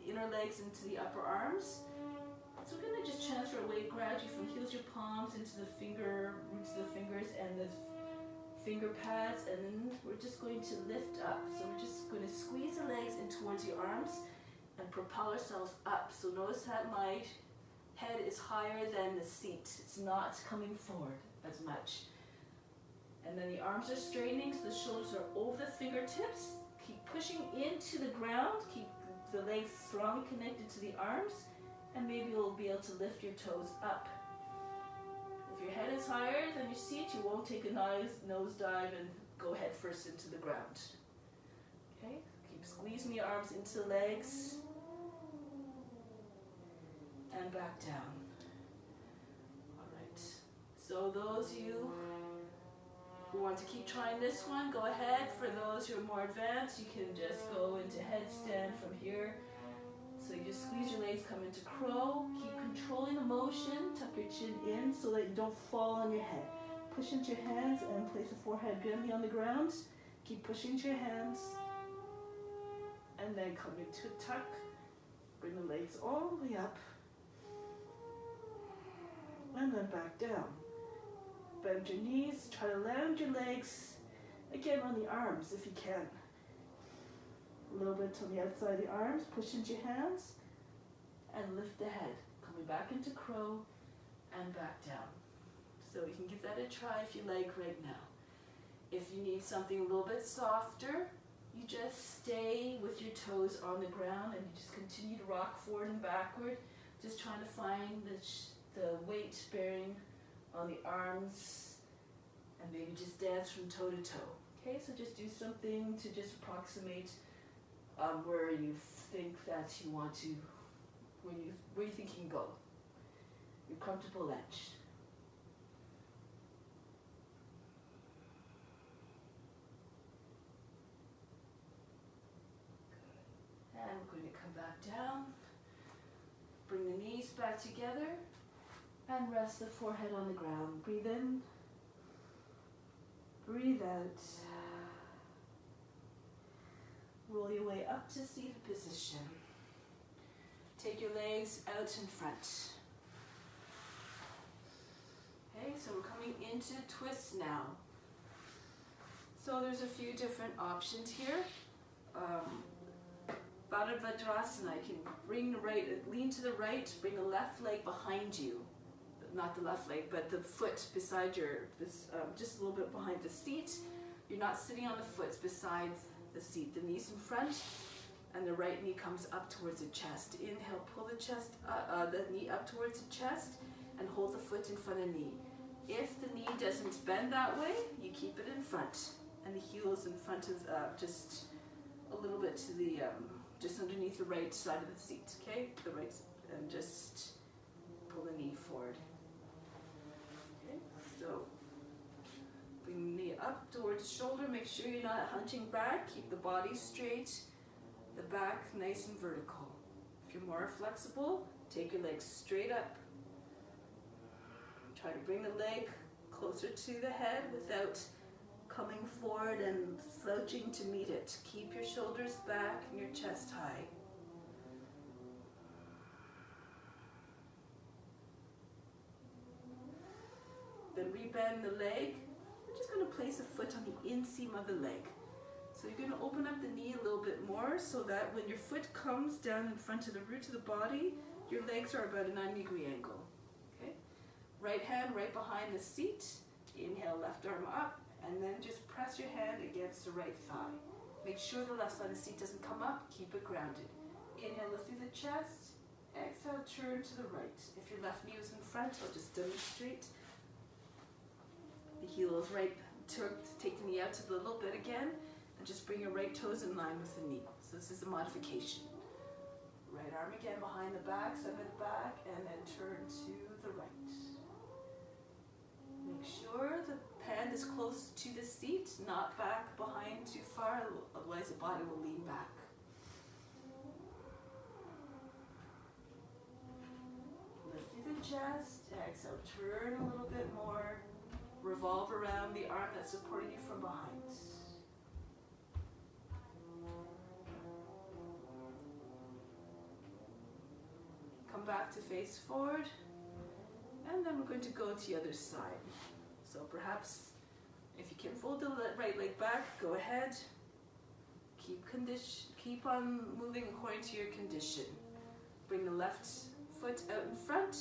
A: inner legs into the upper arms. So we're going to just transfer weight gradually from heels, your palms into the roots of the fingers and the finger pads, and then we're just going to lift up. So we're just going to squeeze the legs in towards your arms and propel ourselves up. So notice that my head is higher than the seat. It's not coming forward as much. And then the arms are straightening, so the shoulders are over the fingertips. Keep pushing into the ground. Keep the legs strongly connected to the arms, and maybe you'll be able to lift your toes up. If your head is higher than your seat, you won't take a nose dive and go head first into the ground. Okay, keep squeezing the arms into the legs and back down. All right, so those of you who want to keep trying this one, go ahead. For those who are more advanced, you can just go into headstand from here. So you just squeeze your legs, come into crow, keep controlling the motion, tuck your chin in so that you don't fall on your head. Push into your hands and place the forehead gently on the ground. Keep pushing into your hands. And then come into a tuck. Bring the legs all the way up. And then back down. Bend your knees, try to land your legs, again on the arms if you can. A little bit on the outside of the arms, push into your hands, and lift the head. Coming back into crow, and back down. So you can give that a try if you like right now. If you need something a little bit softer, you just stay with your toes on the ground, and you just continue to rock forward and backward, just trying to find the weight bearing on the arms, and maybe just dance from toe to toe. Okay, so just do something to just approximate where you think that you want to, where you think you can go. Your comfortable edge. Good. And we're going to come back down. Bring the knees back together. And rest the forehead on the ground. Breathe in. Breathe out. Roll your way up to seated position. Take your legs out in front. Okay, so we're coming into twist now. So there's a few different options here. Bhadravadrasana, you can bring the right, lean to the right, bring the left leg behind you. Not the left leg, but the foot beside just a little bit behind the seat. You're not sitting on the foot, it's beside the seat. The knees in front, and the right knee comes up towards the chest. Inhale, pull the knee up towards the chest, and hold the foot in front of the knee. If the knee doesn't bend that way, you keep it in front, and the heel is in front of just a little bit to the, just underneath the right side of the seat. Okay, the right, and just pull the knee forward. So, bring the knee up towards the shoulder. Make sure you're not hunching back. Keep the body straight, the back nice and vertical. If you're more flexible, take your legs straight up. Try to bring the leg closer to the head without coming forward and slouching to meet it. Keep your shoulders back and your chest high. Then rebend the leg. We're just going to place a foot on the inseam of the leg. So you're going to open up the knee a little bit more so that when your foot comes down in front of the root of the body, your legs are about a 90-degree angle. Okay? Right hand right behind the seat. Inhale, left arm up, and then just press your hand against the right thigh. Make sure the left side of the seat doesn't come up. Keep it grounded. Inhale, lift through the chest. Exhale, turn to the right. If your left knee was in front, I'll just demonstrate. The heel is right. Take the knee out a little bit again. And just bring your right toes in line with the knee. So this is a modification. Right arm again behind the back, center the back, and then turn to the right. Make sure the hand is close to the seat, not back behind too far, otherwise the body will lean back. Lift through the chest, exhale, turn a little bit more, revolve around the arm that's supporting you from behind. Come back to face forward, and then we're going to go to the other side. So perhaps if you can fold the right leg back, go ahead. Keep on moving according to your condition. Bring the left foot out in front.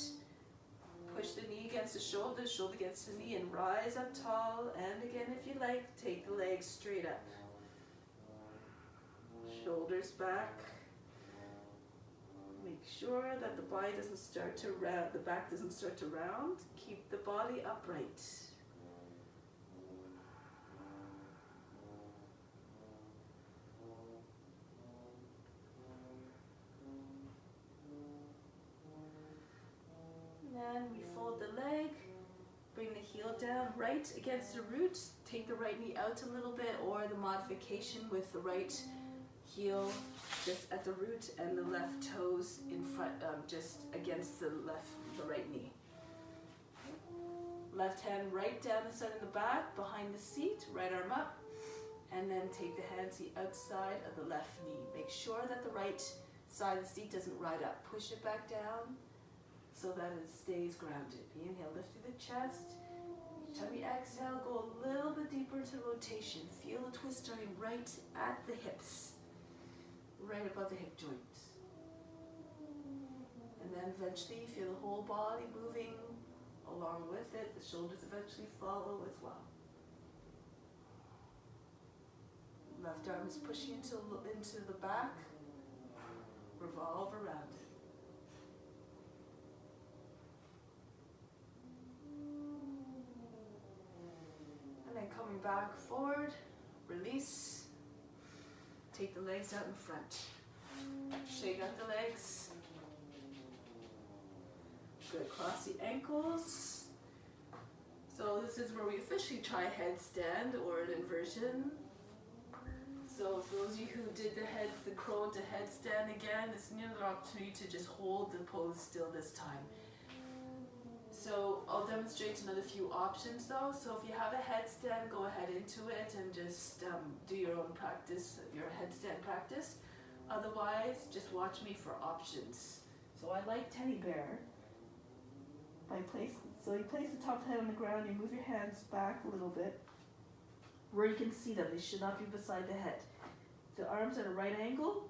A: Push the knee against the shoulder against the knee, and rise up tall. And again, if you like, take the legs straight up. Shoulders back. Make sure that the body doesn't start to round, the back doesn't start to round. Keep the body upright. And then we fold the leg, bring the heel down right against the root. Take the right knee out a little bit, or the modification with the right heel just at the root and the left toes in front, just against the right knee. Left hand right down the side of the back, behind the seat, right arm up, and then take the hand to the outside of the left knee. Make sure that the right side of the seat doesn't ride up. Push it back down so that it stays grounded. Inhale, lift through the chest. Each time you exhale, go a little bit deeper into rotation. Feel the twist starting right at the hips, right above the hip joint. And then eventually feel the whole body moving along with it. The shoulders eventually follow as well. Left arm is pushing into the back. Revolve around it. And then coming back forward, release. Take the legs out in front. Shake out the legs. Good, cross the ankles. So this is where we officially try headstand or an inversion. So for those of you who did the crow to headstand again, this is another opportunity to just hold the pose still this time. So I'll demonstrate another few options though. So if you have a headstand, go ahead into it and just do your own practice, your headstand practice. Otherwise, just watch me for options. So I like teddy bear. So you place the top head on the ground, you move your hands back a little bit where you can see them. They should not be beside the head. The arms are at a right angle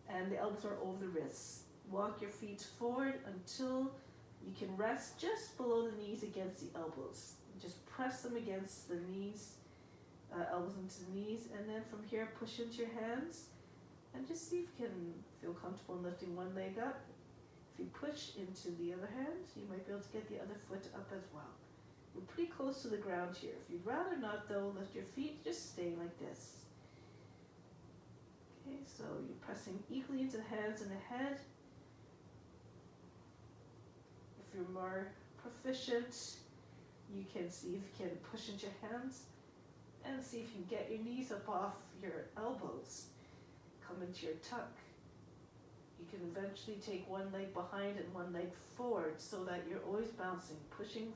A: and the elbows are over the wrists. Walk your feet forward until you can rest just below the knees against the elbows. Just press them against the knees, elbows into the knees, and then from here push into your hands and just see if you can feel comfortable in lifting one leg up. If you push into the other hand, you might be able to get the other foot up as well. We're pretty close to the ground here. If you'd rather not though, lift your feet, just stay like this. Okay, so you're pressing equally into the hands and the head. If you're more proficient, you can see if you can push into your hands and see if you can get your knees up off your elbows. Come into your tuck. You can eventually take one leg behind and one leg forward so that you're always bouncing, pushing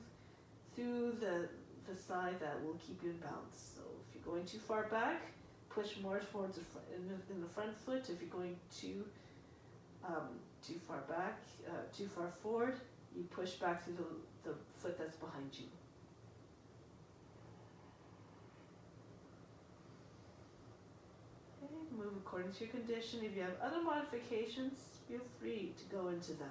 A: through the side that will keep you in balance. So if you're going too far back, push more towards in the front foot. If you're going too far back, too far forward, you push back through the foot that's behind you. Okay, move according to your condition. If you have other modifications, feel free to go into them.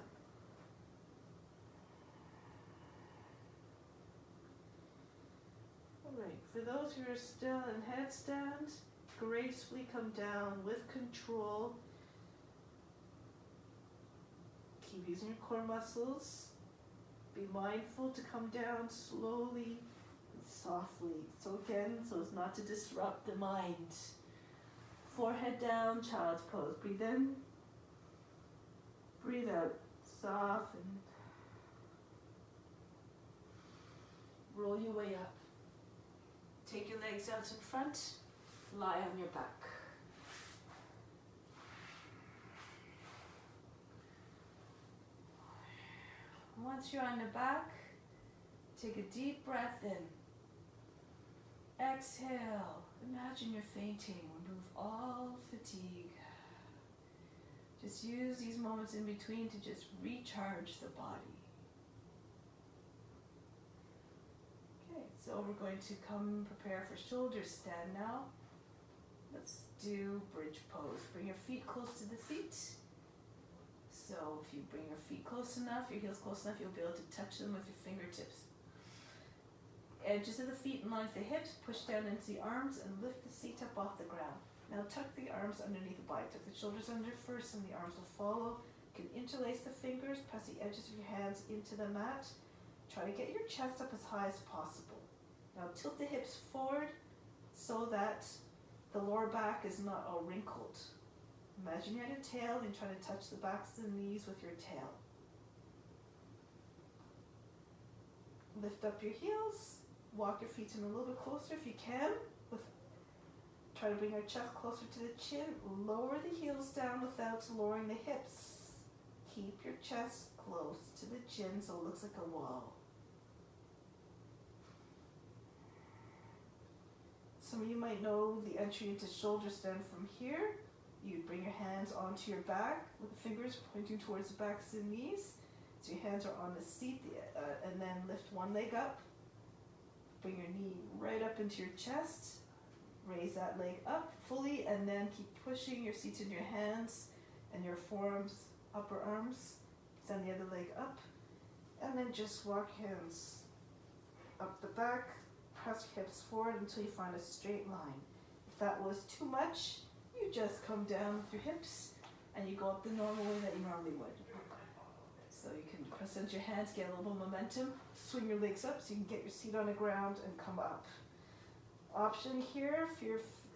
A: Alright, for those who are still in headstand,
B: gracefully come down with control. Keep using your core muscles. Be mindful to come down slowly and softly. So again, so as not to disrupt the mind. Forehead down, child's pose. Breathe in. Breathe out. Soften. Roll your way up.
A: Take your legs out in front. Lie on your back. Once you're on the back, take a deep breath in. Exhale. Imagine you're fainting. Remove all fatigue. Just use these moments in between to just recharge the body. Okay, so we're going to come prepare for shoulder stand now. Let's do bridge pose. Bring your feet close to the seat. So if you bring your feet close enough, your heels close enough, you'll be able to touch them with your fingertips. Edges of the feet in line with the hips, push down into the arms and lift the seat up off the ground. Now tuck the arms underneath the body. Tuck the shoulders under first and the arms will follow. You can interlace the fingers, press the edges of your hands into the mat. Try to get your chest up as high as possible. Now tilt the hips forward so that the lower back is not all wrinkled. Imagine you're at a tail and try to touch the backs of the knees with your tail. Lift up your heels. Walk your feet in a little bit closer if you can. Try to bring your chest closer to the chin. Lower the heels down without lowering the hips. Keep your chest close to the chin so it looks like a wall. Some of you might know the entry into shoulder stand from here. You bring your hands onto your back with the fingers pointing towards the backs of the knees. So your hands are on the seat and then lift one leg up. Bring your knee right up into your chest. Raise that leg up fully and then keep pushing your seat in your hands and your forearms, upper arms. Send the other leg up. And then just walk hands up the back. Press your hips forward until you find a straight line. If that was too much, you just come down with your hips and you go up the normal way that you normally would. So you can present your hands, get a little momentum, swing your legs up so you can get your seat on the ground and come up. Option here, if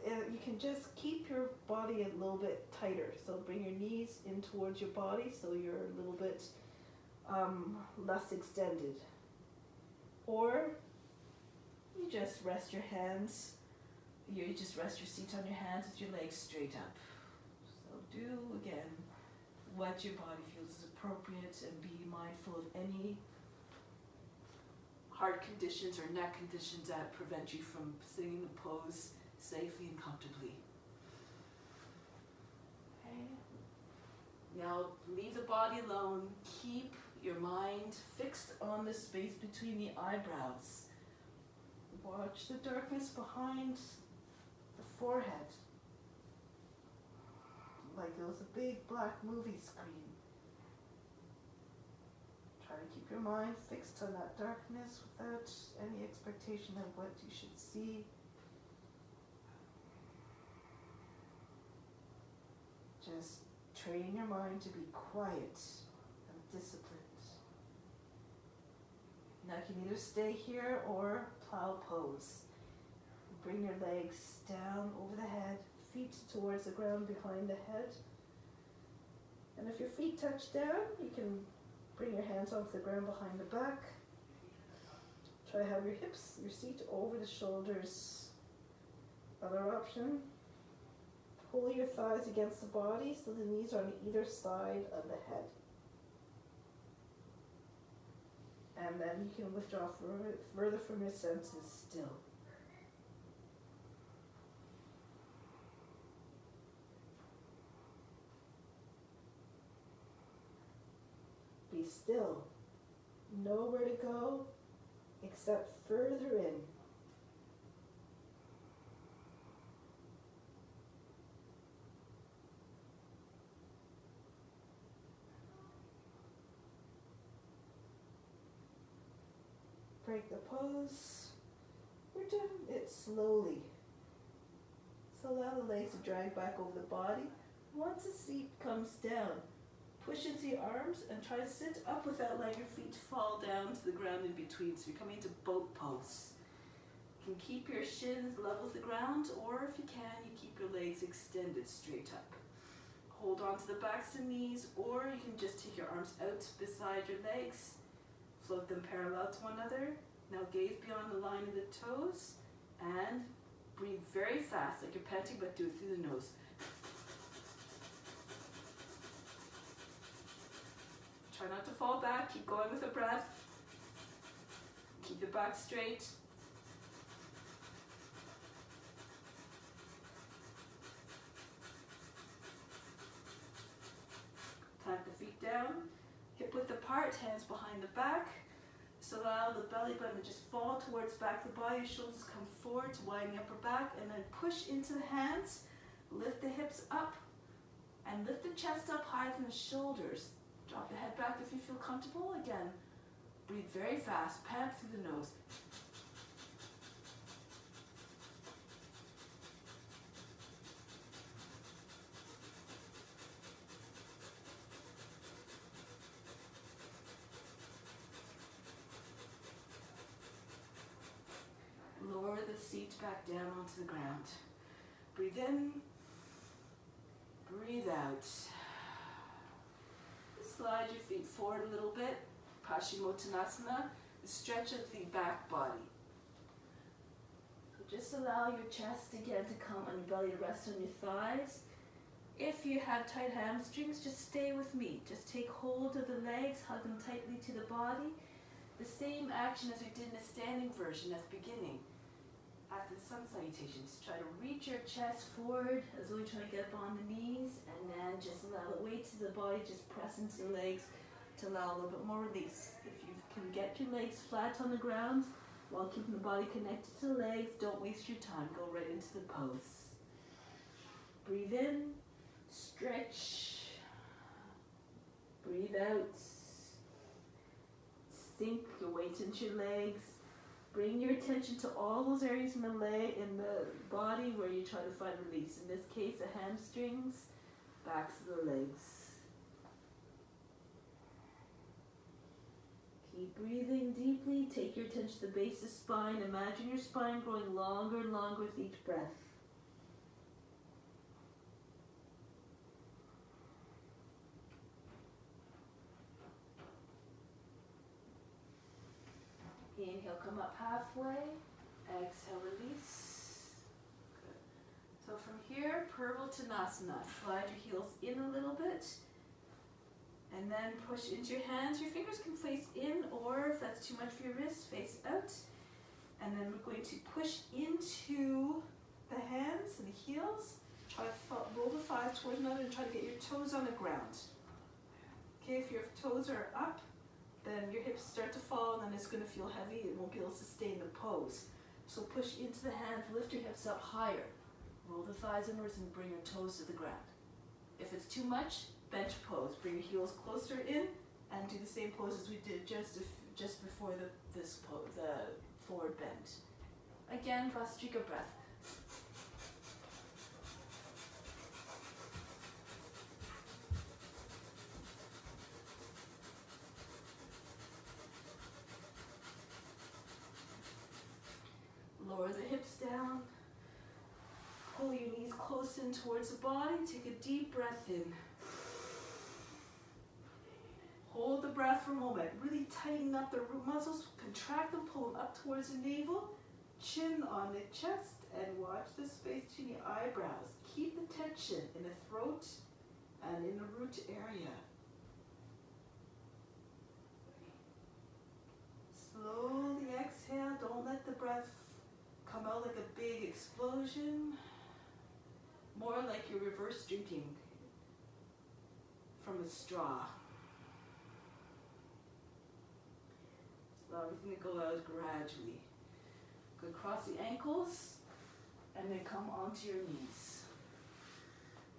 A: you can just keep your body a little bit tighter. So bring your knees in towards your body so you're a little bit less extended. Or you just rest your hands. You just rest your seat on your hands with your legs straight up. So do, again, what your body feels is appropriate and be mindful of any heart conditions or neck conditions that prevent you from sitting in the pose safely and comfortably. Okay. Now leave the body alone. Keep your mind fixed on the space between the eyebrows. Watch the darkness behind the forehead, like it was a big black movie screen. Try to keep your mind fixed on that darkness without any expectation of what you should see. Just train your mind to be quiet and disciplined. Now you can either stay here or plow pose. Bring your legs down over the head, feet towards the ground behind the head. And if your feet touch down, you can bring your hands onto the ground behind the back. Try to have your hips, your seat over the shoulders. Other option, pull your thighs against the body so the knees are on either side of the head. And then you can withdraw further from your senses still. Be still. Nowhere to go except further in. Break the pose. We're doing it slowly.
B: So allow the legs to drag back over the body. Once the seat comes down, push into your arms and try to sit up without letting your feet fall down to the ground in between. So you're coming into boat pose. You can keep your shins level with the ground, or if you can, you keep your legs extended straight up. Hold on to the backs and knees, or you can just take your arms out beside your legs, float them parallel to one another. Now gaze beyond the line of the toes and breathe very fast, like you're panting, but do it through the nose. Try not to fall back, keep going with the breath. Keep your back straight. Plant the feet down, hip width apart, hands behind the back. So allow the belly button to just fall towards back the body, shoulders come forward to widen the upper back, and then push into the hands, lift the hips up, and lift the chest up higher than the shoulders. Drop the head back if you feel comfortable. Again, breathe very fast, pant through the nose. Lower the seat back down onto the ground. Breathe in, breathe out. Slide your feet forward a little bit. Paschimottanasana, the stretch of the back body. So just allow your chest again to come and your belly to rest on your thighs. If you have tight hamstrings, just stay with me. Just take hold of the legs, hug them tightly to the body. The same action as we did in the standing version at the beginning. After the sun salutations, try to reach your chest forward as though you're trying to get up on the knees, and then just allow the weight to the body, just press into the legs to allow a little bit more release. If you can get your legs flat on the ground while keeping the body connected to the legs, don't waste your time, go right into the pose. Breathe in, stretch, breathe out, sink your weight into your legs. Bring your attention to all those areas in the body where you try to find release. In this case, the hamstrings, backs of the legs. Keep breathing deeply. Take your attention to the base of the spine. Imagine your spine growing longer and longer with each breath. Inhale, come up halfway. Exhale, release. Good. So from here, Purvottanasana. Slide your heels in a little bit. And then push into your hands. Your fingers can face in, or if that's too much for your wrists, face out. And then we're going to push into the hands and the heels. Try to roll the thighs towards another and try to get your toes on the ground. Okay, if your toes are up, then your hips start to fall, and then it's going to feel heavy. It won't be able to sustain the pose. So push into the hands, lift your hips up higher. Roll the thighs inwards and bring your toes to the ground. If it's too much, bench pose. Bring your heels closer in and do the same pose as we did just before the forward bend. Again, Vastrika breath. Lower the hips down. Pull your knees close in towards the body. Take a deep breath in. Hold the breath for a moment. Really tighten up the root muscles. Contract them, pull them up towards the navel. Chin on the chest, and watch the space between your eyebrows. Keep the tension in the throat and in the root area. Slowly exhale. Don't let the breath come out like a big explosion. More like you're reverse drinking from a straw. Allow everything to go out gradually. Go across the ankles and then come onto your knees.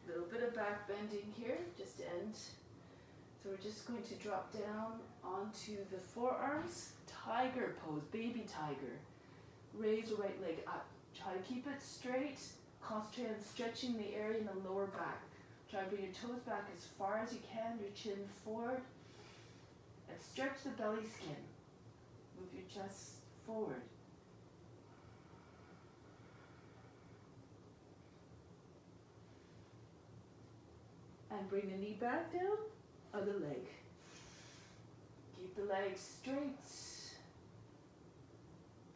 B: A little bit of back bending here just to end. So we're just going to drop down onto the forearms. Tiger pose, baby tiger. Raise the right leg up. Try to keep it straight. Concentrate on stretching the area in the lower back. Try to bring your toes back as far as you can, your chin forward, and stretch the belly skin. Move your chest forward. And bring the knee back down, other leg. Keep the legs straight.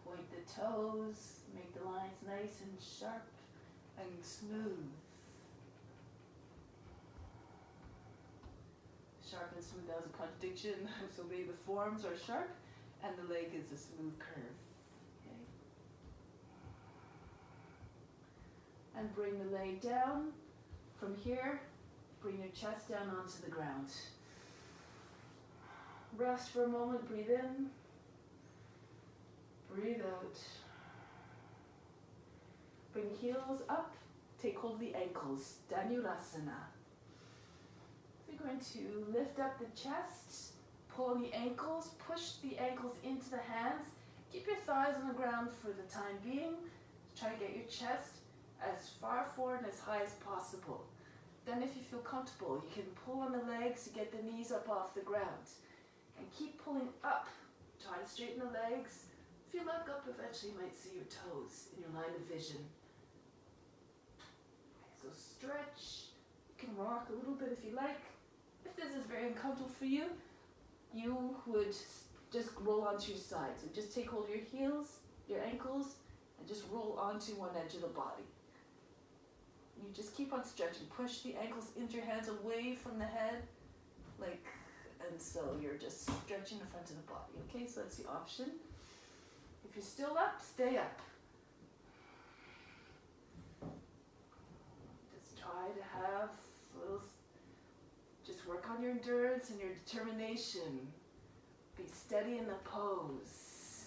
B: Point the toes, make the lines nice and sharp and smooth. Sharp and smooth, that was a contradiction. So maybe the forms are sharp and the leg is a smooth curve. Okay. And bring the leg down. From here, bring your chest down onto the ground. Rest for a moment, breathe in, breathe out. Bring heels up, take hold of the ankles, Dhanurasana. We're going to lift up the chest, pull on the ankles, push the ankles into the hands. Keep your thighs on the ground for the time being. Try to get your chest as far forward and as high as possible. Then if you feel comfortable, you can pull on the legs to get the knees up off the ground. And keep pulling up. Try to straighten the legs. If you look up, eventually you might see your toes in your line of vision. So stretch. You can rock a little bit if you like. If this is very uncomfortable for you, you would just roll onto your side. So just take hold of your heels, your ankles, and just roll onto one edge of the body. You just keep on stretching. Push the ankles into your hands away from the head, and so you're just stretching the front of the body. Okay, so that's the option. If you're still up, stay up. Just try to have just work on your endurance and your determination. Be steady in the pose.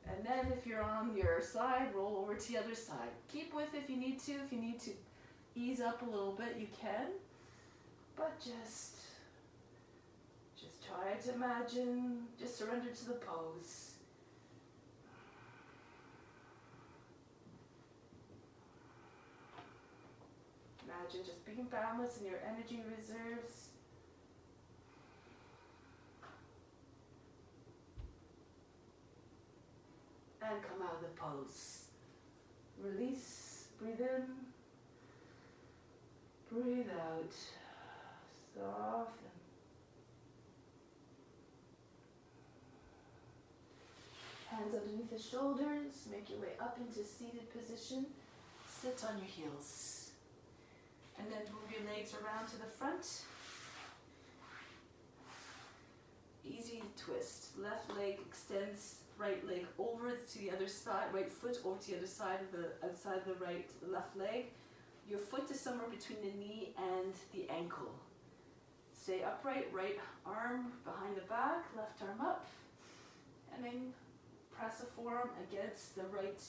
B: And then if you're on your side, roll over to the other side. Keep with if you need to. If you need to ease up a little bit, you can. But just try to imagine, just surrender to the pose. Imagine just being boundless in your energy reserves. And come out of the pose. Release, breathe in, breathe out. Soften. Hands underneath the shoulders, make your way up into seated position. Sit on your heels. And then move your legs around to the front. Easy twist. Left leg extends, right leg over to the other side, right foot over to the other side of the outside the left leg. Your foot is somewhere between the knee and the ankle. Stay upright, right arm behind the back, left arm up, and then press the forearm against the right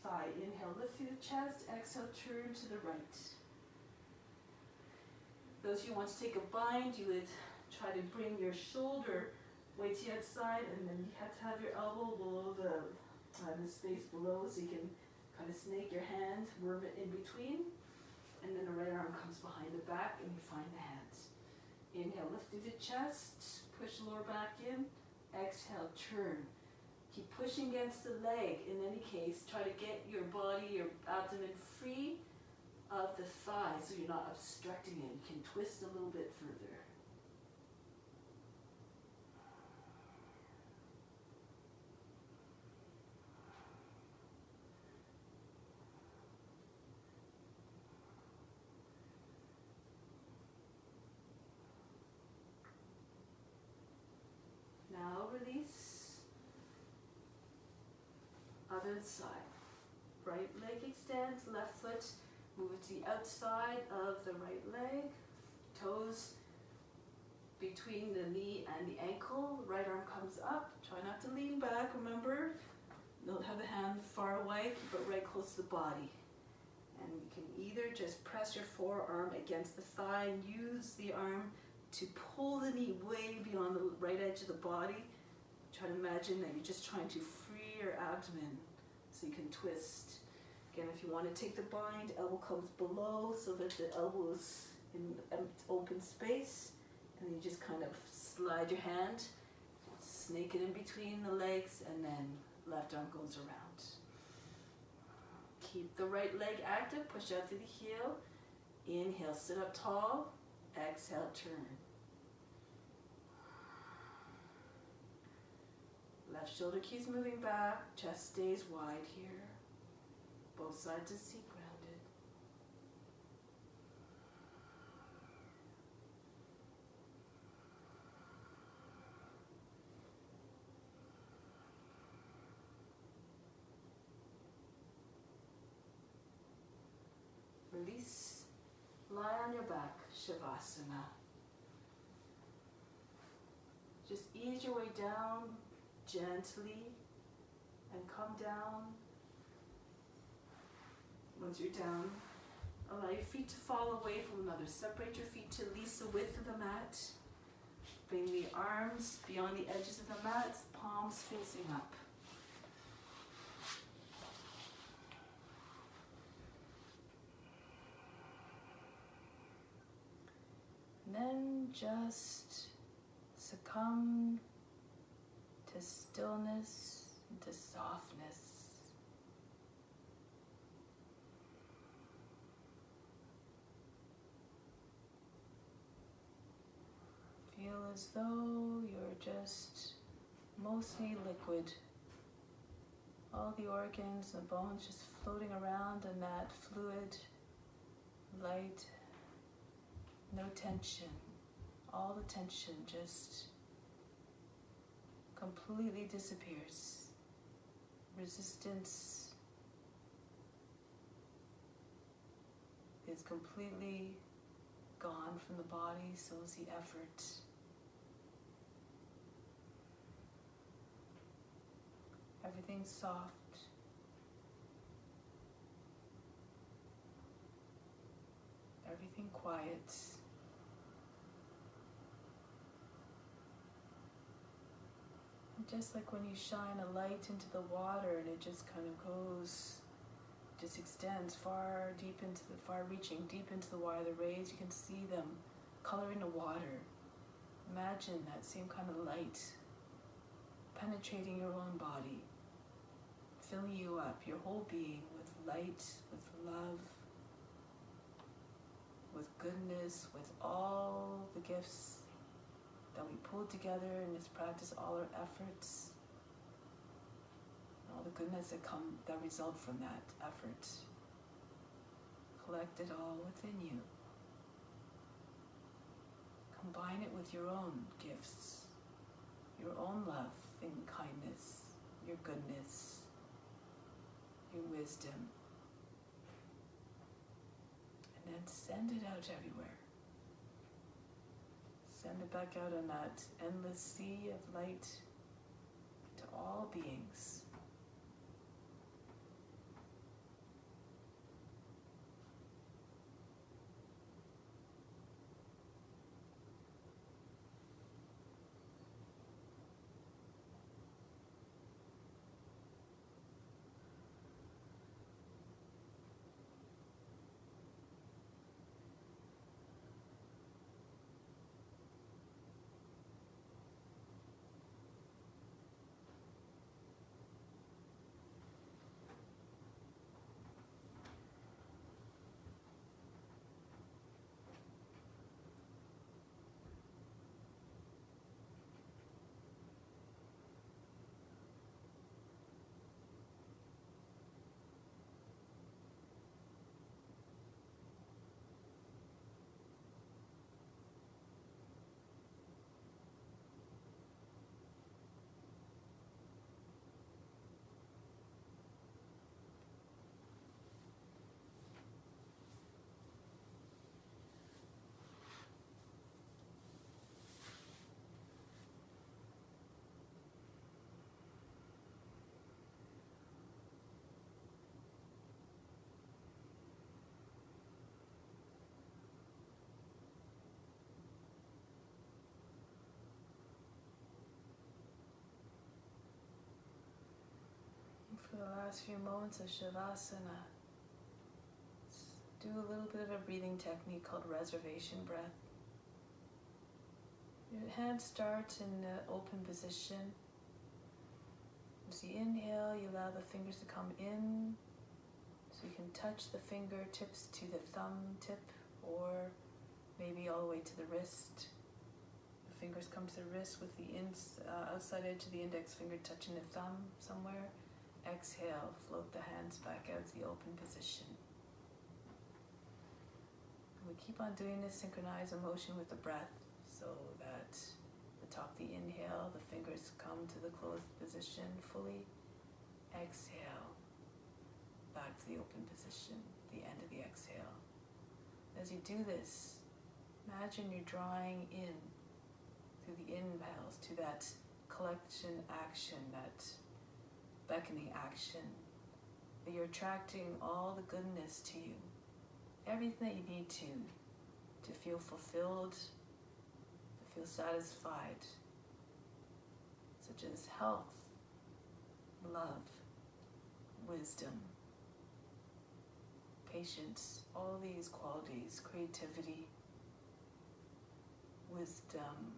B: thigh. Inhale, lift through the chest, exhale, turn to the right. Those of you who want to take a bind, you would try to bring your shoulder way to the outside, and then you have to have your elbow below the space below, so you can kind of snake your hand, worm it in between, and then the right arm comes behind the back, and you find the hands. Inhale, lift through the chest, push the lower back in, exhale, turn. Keep pushing against the leg. In any case, try to get your body, your abdomen free of the thigh so you're not obstructing it. You can twist a little bit further. Now release. Other side. Right leg extends, left foot, move it to the outside of the right leg. Toes between the knee and the ankle. Right arm comes up. Try not to lean back, remember. Don't have the hand far away, keep it right close to the body. And you can either just press your forearm against the thigh and use the arm to pull the knee way beyond the right edge of the body. Try to imagine that you're just trying to free your abdomen So you can twist. Again, if you want to take the bind, elbow comes below so that the elbow is in open space. And then you just kind of slide your hand, snake it in between the legs, and then left arm goes around. Keep the right leg active, push out through the heel. Inhale, sit up tall. Exhale, turn. Left shoulder keeps moving back, chest stays wide here. Both sides of seat grounded. Release, lie on your back, Shavasana. Just ease your way down gently and come down. Once you're down, allow your feet to fall away from one another. Separate your feet to at least the width of the mat. Bring the arms beyond the edges of the mat, palms facing up. And then just succumb to stillness, to softness. Feel as though you're just mostly liquid. All the organs and bones just floating around in that fluid, light, no tension. All the tension just completely disappears. Resistance is completely gone from the body, so is the effort. Everything's soft. Everything quiet. Just like when you shine a light into the water and it just kind of goes, just extends far reaching deep into the water. The rays, you can see them coloring the water. Imagine that same kind of light penetrating your own body, filling you up, your whole being, with light, with love, with goodness, with all the gifts that we pulled together in this practice, all our efforts, all the goodness that result from that effort. Collect it all within you. Combine it with your own gifts, your own love and kindness, your goodness, your wisdom, and then send it out everywhere. Send it back out on that endless sea of light to all beings.
A: For the last few moments of Shavasana, let's do a little bit of a breathing technique called reservation breath. Your hands start in the open position. As you inhale, you allow the fingers to come in, so you can touch the fingertips to the thumb tip, or maybe all the way to the wrist. The fingers come to the wrist with the outside edge of the index finger touching the thumb somewhere. Exhale, float the hands back out to the open position. And we keep on doing this synchronized motion with the breath, so that the top of the inhale, the fingers come to the closed position fully. Exhale, back to the open position, the end of the exhale. As you do this, imagine you're drawing in through the inhales to that collection action, that beckoning action, that you're attracting all the goodness to you, everything that you need to feel fulfilled, to feel satisfied, such as health, love, wisdom, patience, all these qualities, creativity, wisdom.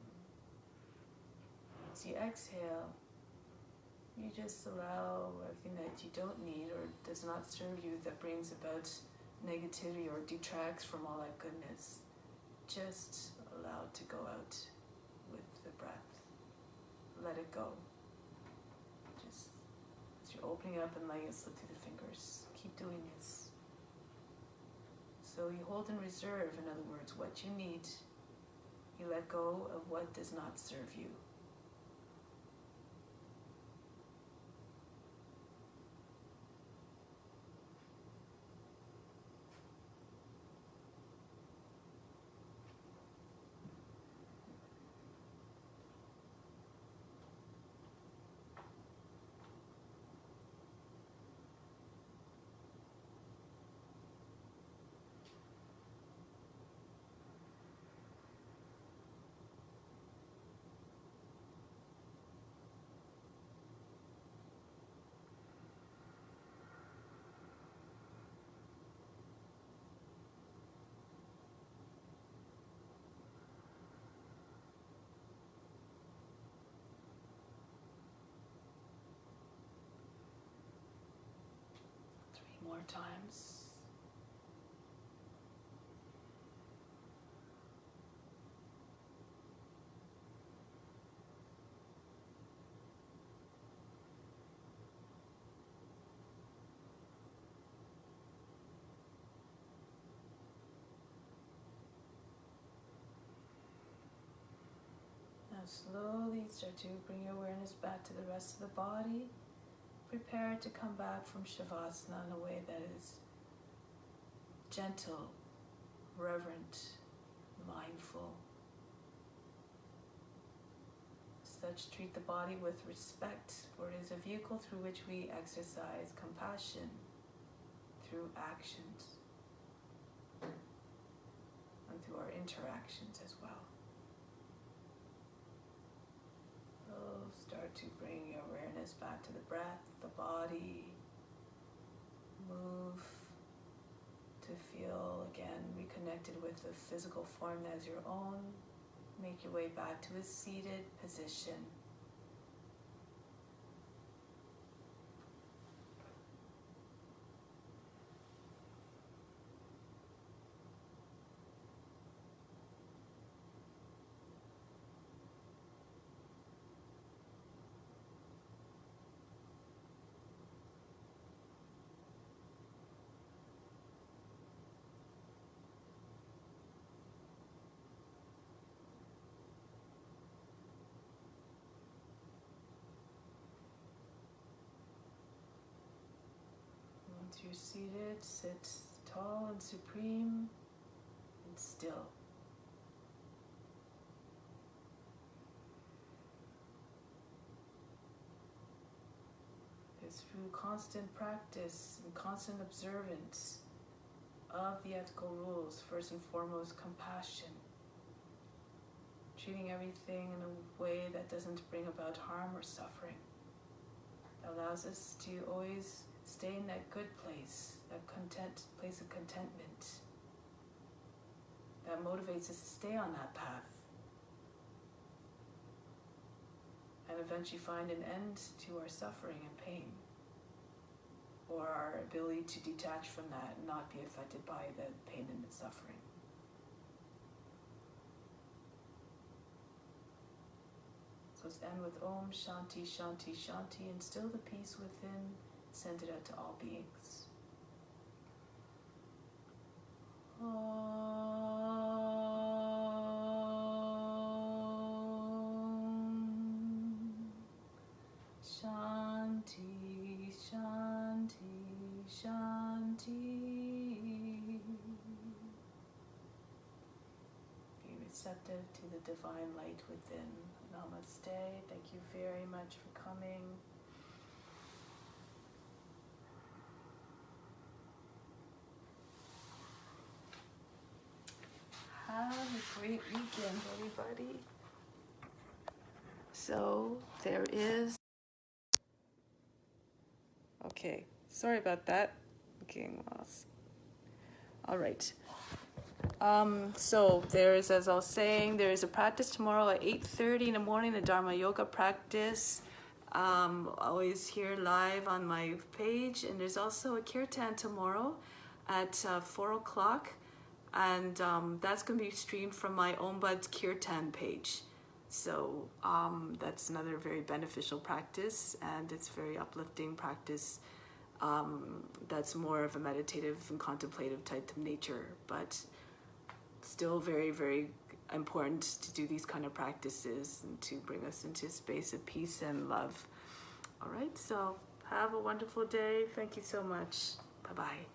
A: As you exhale, you just allow everything that you don't need or does not serve you, that brings about negativity or detracts from all that goodness. Just allow it to go out with the breath. Let it go. Just as you're opening up and letting it slip through the fingers. Keep doing this. So you hold in reserve, in other words, what you need. You let go of what does not serve you. More times. Now slowly start to bring your awareness back to the rest of the body. Prepare to come back from Shavasana in a way that is gentle, reverent, mindful. Such, treat the body with respect, for it is a vehicle through which we exercise compassion through actions and through our interactions as well. So start to bring your awareness back to the breath, the body. Move to feel again reconnected with the physical form as your own. Make your way back to a seated position. Once you're seated, sit tall and supreme and still. It's through constant practice and constant observance of the ethical rules, first and foremost compassion, treating everything in a way that doesn't bring about harm or suffering, allows us to always stay in that good place, that place of contentment, that motivates us to stay on that path, and eventually find an end to our suffering and pain, or our ability to detach from that and not be affected by the pain and the suffering. So let's end with Om Shanti Shanti Shanti, and still the peace within, send it out to all beings. Shanti, Shanti, Shanti. Be receptive to the divine light within. Namaste. Thank you very much for coming. Have a great weekend, everybody. So there is. Okay, sorry about that. Getting lost. All right. So there's, as I was saying, there is a practice tomorrow at 8:30 in the morning, the Dharma Yoga practice. Always here live on my page. And there's also a Kirtan tomorrow at 4 o'clock. And that's going to be streamed from my Ombud's Kirtan page. So that's another very beneficial practice, and it's very uplifting practice. That's more of a meditative and contemplative type of nature, but still very, very important to do these kind of practices and to bring us into a space of peace and love. All right, so have a wonderful day. Thank you so much. Bye-bye.